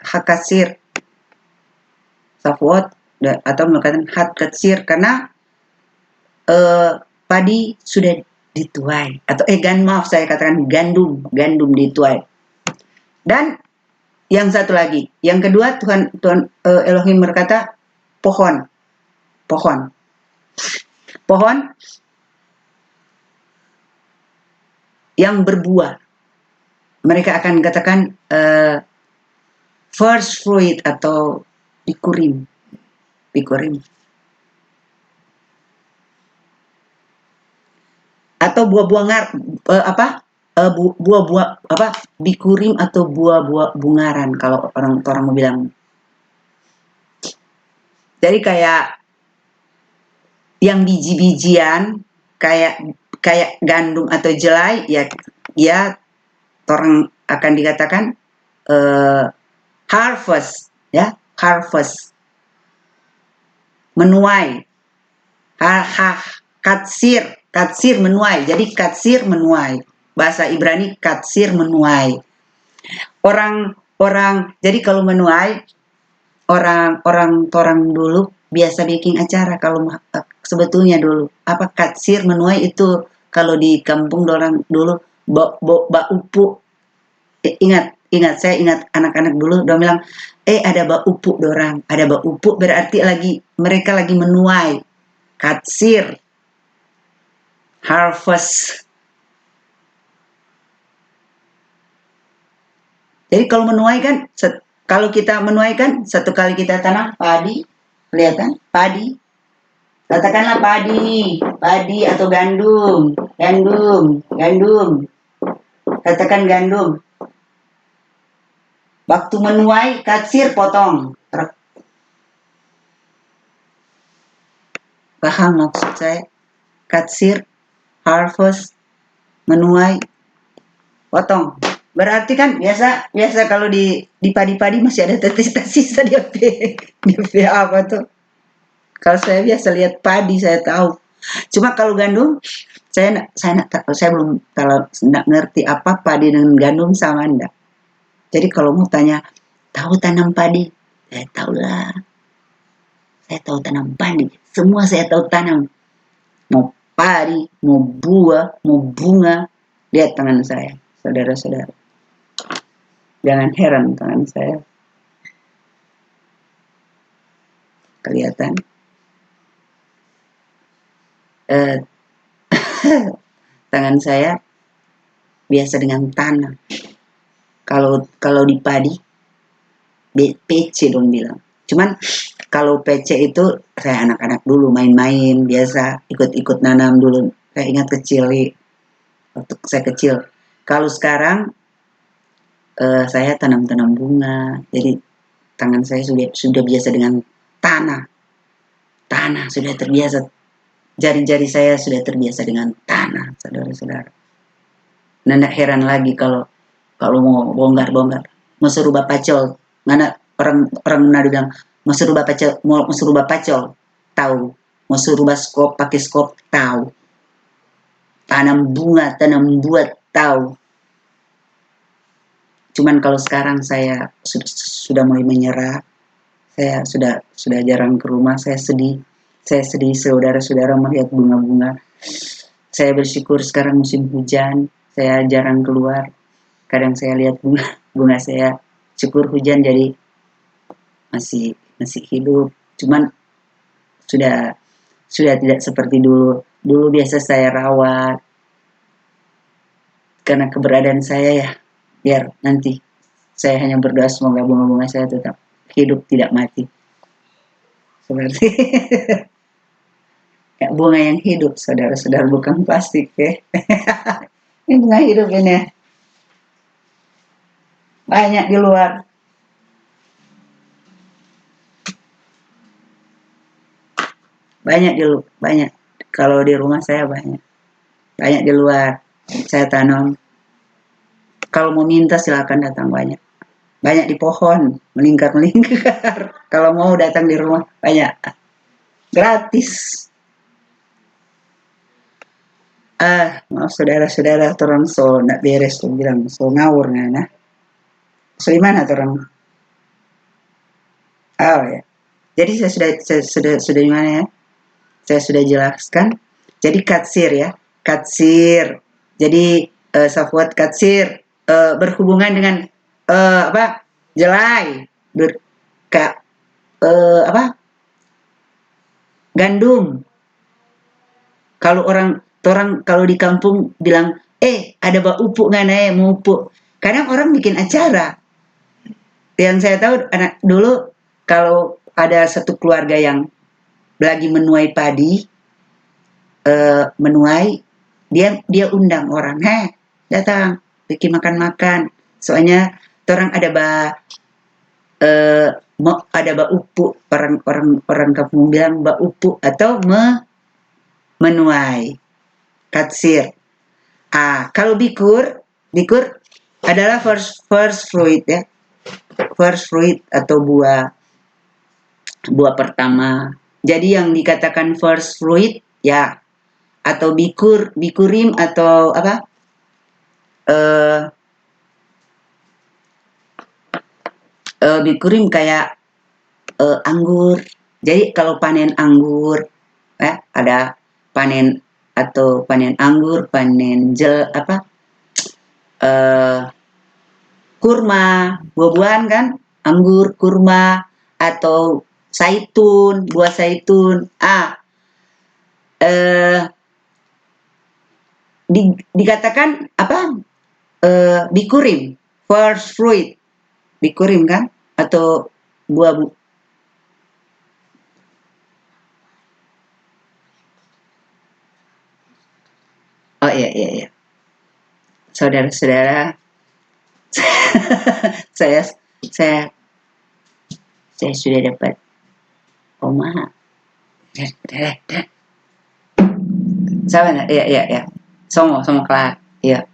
Hakatsir. Shavuot atau mengatakan hat katsir karena padi sudah dituai, atau maaf saya katakan gandum dituai. Dan yang satu lagi, yang kedua, Tuhan Elohim berkata pohon yang berbuah, mereka akan katakan first fruit atau bikurim. Atau buah-buah buah-buah apa, bikurim atau buah-buah bungaran kalau orang mau bilang. Jadi kayak yang biji-bijian kayak gandum atau jelai, ya orang akan dikatakan harvest, ya, harvest, menuai, katsir menuai. Jadi katsir menuai, bahasa Ibrani katsir menuai. Jadi kalau menuai, orang dulu biasa bikin acara. Kalau sebetulnya dulu apa katsir menuai itu, kalau di kampung orang dulu bak upu. Saya ingat anak-anak dulu udah bilang ada bak upu dorang. Ada bak upu berarti mereka lagi menuai. Katsir, harvest. Jadi kalau menuai kan, kalau kita menuai kan satu kali kita tanam padi, kelihatan padi. Katakanlah padi atau gandum. Katakan gandum. Waktu menuai, katsir potong. Paham maksud saya? Katsir, harvest, menuai, potong. Berarti kan biasa kalau di padi-padi masih ada tetes-tetes di apa tuh. Kalau saya biasa lihat padi saya tahu. Cuma kalau gandum saya belum kalau nggak ngerti apa padi dengan gandum sama enggak. Jadi kalau mau tanya tahu tanam padi, saya tahu lah. Saya tahu tanam padi. Semua saya tahu tanam. Mau padi, mau buah, mau bunga. Lihat tangan saya, saudara-saudara. Jangan heran tangan saya. Kelihatan. Eh, tangan saya biasa dengan tanah. Kalau di padi, PC dong bilang. Cuman kalau PC itu saya anak-anak dulu main-main biasa ikut-ikut nanam dulu. Saya ingat kecil waktu saya kecil. Kalau sekarang saya tanam-tanam bunga. Jadi tangan saya sudah biasa dengan tanah. Tanah sudah terbiasa. Jari-jari saya sudah terbiasa dengan tanah, saudara-saudara. Nah, tidak heran lagi kalau mau bongkar-bongkar, mau suruh bapak pacol, mana orang Manado bilang mau suruh bapak pacol, tahu, mau suruh skop pakai skop, tahu, tanam bunga, tanam buat, tahu. Cuman kalau sekarang saya sudah mulai menyerah, saya sudah jarang ke rumah, saya sedih saudara-saudara melihat bunga-bunga. Saya bersyukur sekarang musim hujan, saya jarang keluar. Kadang saya lihat bunga saya, syukur hujan jadi masih hidup. Cuman sudah tidak seperti dulu. Dulu biasa saya rawat karena keberadaan saya ya, biar nanti saya hanya berdoa semoga bunga-bunga saya tetap hidup tidak mati. Seperti ya, bunga yang hidup, saudara-saudara, bukan plastik ya. Ini bunga hidup ini. Banyak di luar. Banyak. Kalau di rumah saya banyak. Banyak di luar. Saya tanam. Kalau mau minta silakan datang banyak. Banyak di pohon, melingkar. Kalau mau datang di rumah, banyak. Gratis. Maaf saudara-saudara, orang so nggak beres tuh bilang so ngawur nah. So di mana orang? Oh ya. Jadi saya sudah di mana ya? Saya sudah jelaskan. Jadi katsir ya, katsir. Jadi safwat katsir berhubungan dengan apa? Jelai, apa? Gandum. Kalau orang kalau di kampung bilang, ada bak upuk nggak mau upuk. Kadang orang bikin acara. Yang saya tahu anak dulu kalau ada satu keluarga yang lagi menuai padi, menuai, dia undang orang, datang bikin makan-makan. Soalnya orang ada ba upuk, orang kampung bilang ba upuk atau menuai katsir. Kalau bikur adalah first fruit ya, first fruit atau buah pertama. Jadi yang dikatakan first fruit ya, atau bikurim atau apa? Bikurim kayak anggur. Jadi kalau panen anggur, ada panen anggur, panen kurma, buah-buahan kan, anggur, kurma, atau zaitun, buah zaitun. Dikatakan apa? Bikurim, first fruit, bikurim kan, atau buah Oh iya. Saudara-saudara, saya sudah dapat Oma. Sama ya. Sama kelar. Iya.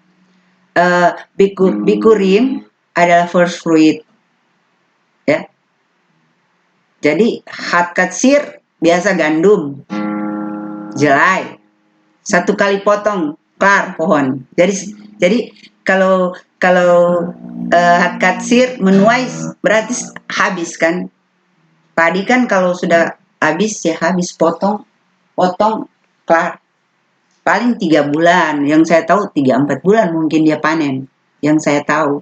bikurim adalah first fruit, ya. Jadi hatkatsir biasa gandum, jelai, satu kali potong kelar pohon. Jadi kalau hatkatsir menuai berarti habis kan. Padi kan kalau sudah habis ya habis, potong kelar. Paling 3 bulan, yang saya tahu 3-4 bulan mungkin dia panen, yang saya tahu.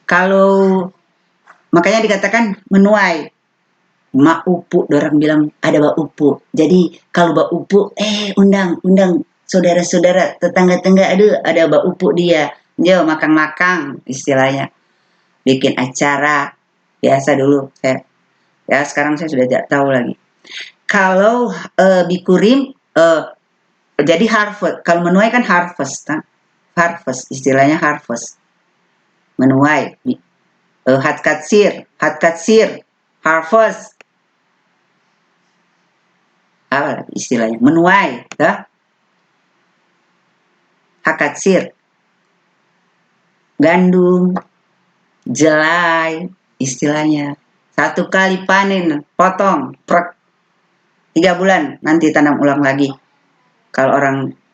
Kalau makanya dikatakan menuai. Mak upu, orang bilang ada bak upu. Jadi kalau bak upu, undang saudara-saudara, tetangga-tetangga, aduh ada bak upu dia. Yo makan-makan istilahnya. Bikin acara biasa dulu saya. Ya sekarang saya sudah tidak tahu lagi. Kalau bikurim jadi harvest. Kalau menuai kan harvest, harvest istilahnya harvest. Menuai. Hatkatsir, harvest. Apa istilahnya? Menuai, ya. Hakatsir. Gandum, jelai istilahnya. Satu kali panen, potong, prek. 3 bulan nanti tanam ulang lagi. Kalau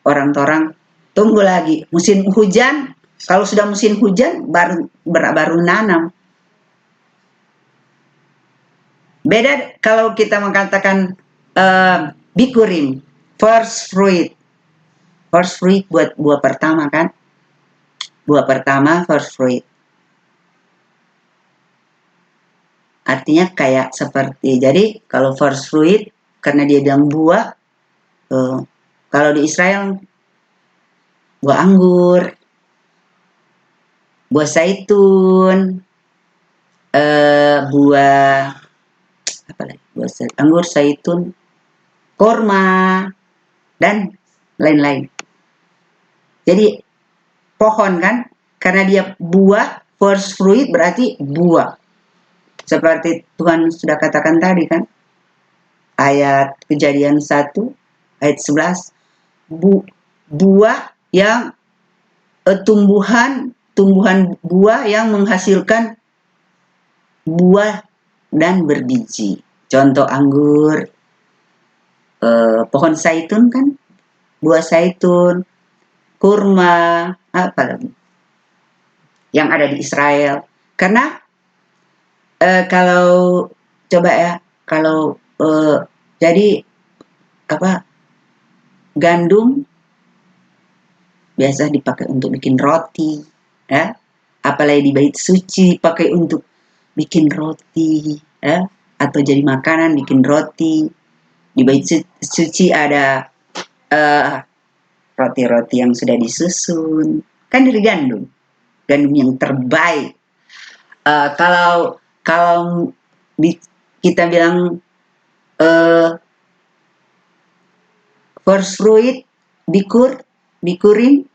orang tunggu lagi musim hujan. Kalau sudah musim hujan baru nanam. Beda kalau kita mengatakan bikurim, first fruit. First fruit buat buah pertama kan? Buah pertama first fruit. Artinya kayak seperti, jadi kalau first fruit karena dia bilang buah, kalau di Israel buah anggur, buah zaitun, buah apa lagi? Buah anggur, zaitun, korma, dan lain-lain. Jadi pohon kan, karena dia buah, first fruit berarti buah. Seperti Tuhan sudah katakan tadi kan, ayat Kejadian 1 ayat 11, buah yang tumbuhan buah yang menghasilkan buah dan berbiji. Contoh anggur, pohon zaitun kan, buah zaitun, kurma, apa lagi yang ada di Israel. Karena kalau coba ya, kalau jadi apa, gandum biasa dipakai untuk bikin roti, ya. Apalagi di bait suci pakai untuk bikin roti, ya. Atau jadi makanan bikin roti. Di bait suci ada roti-roti yang sudah disusun, kan dari gandum yang terbaik. Kalau kita bilang first fruit, bikurim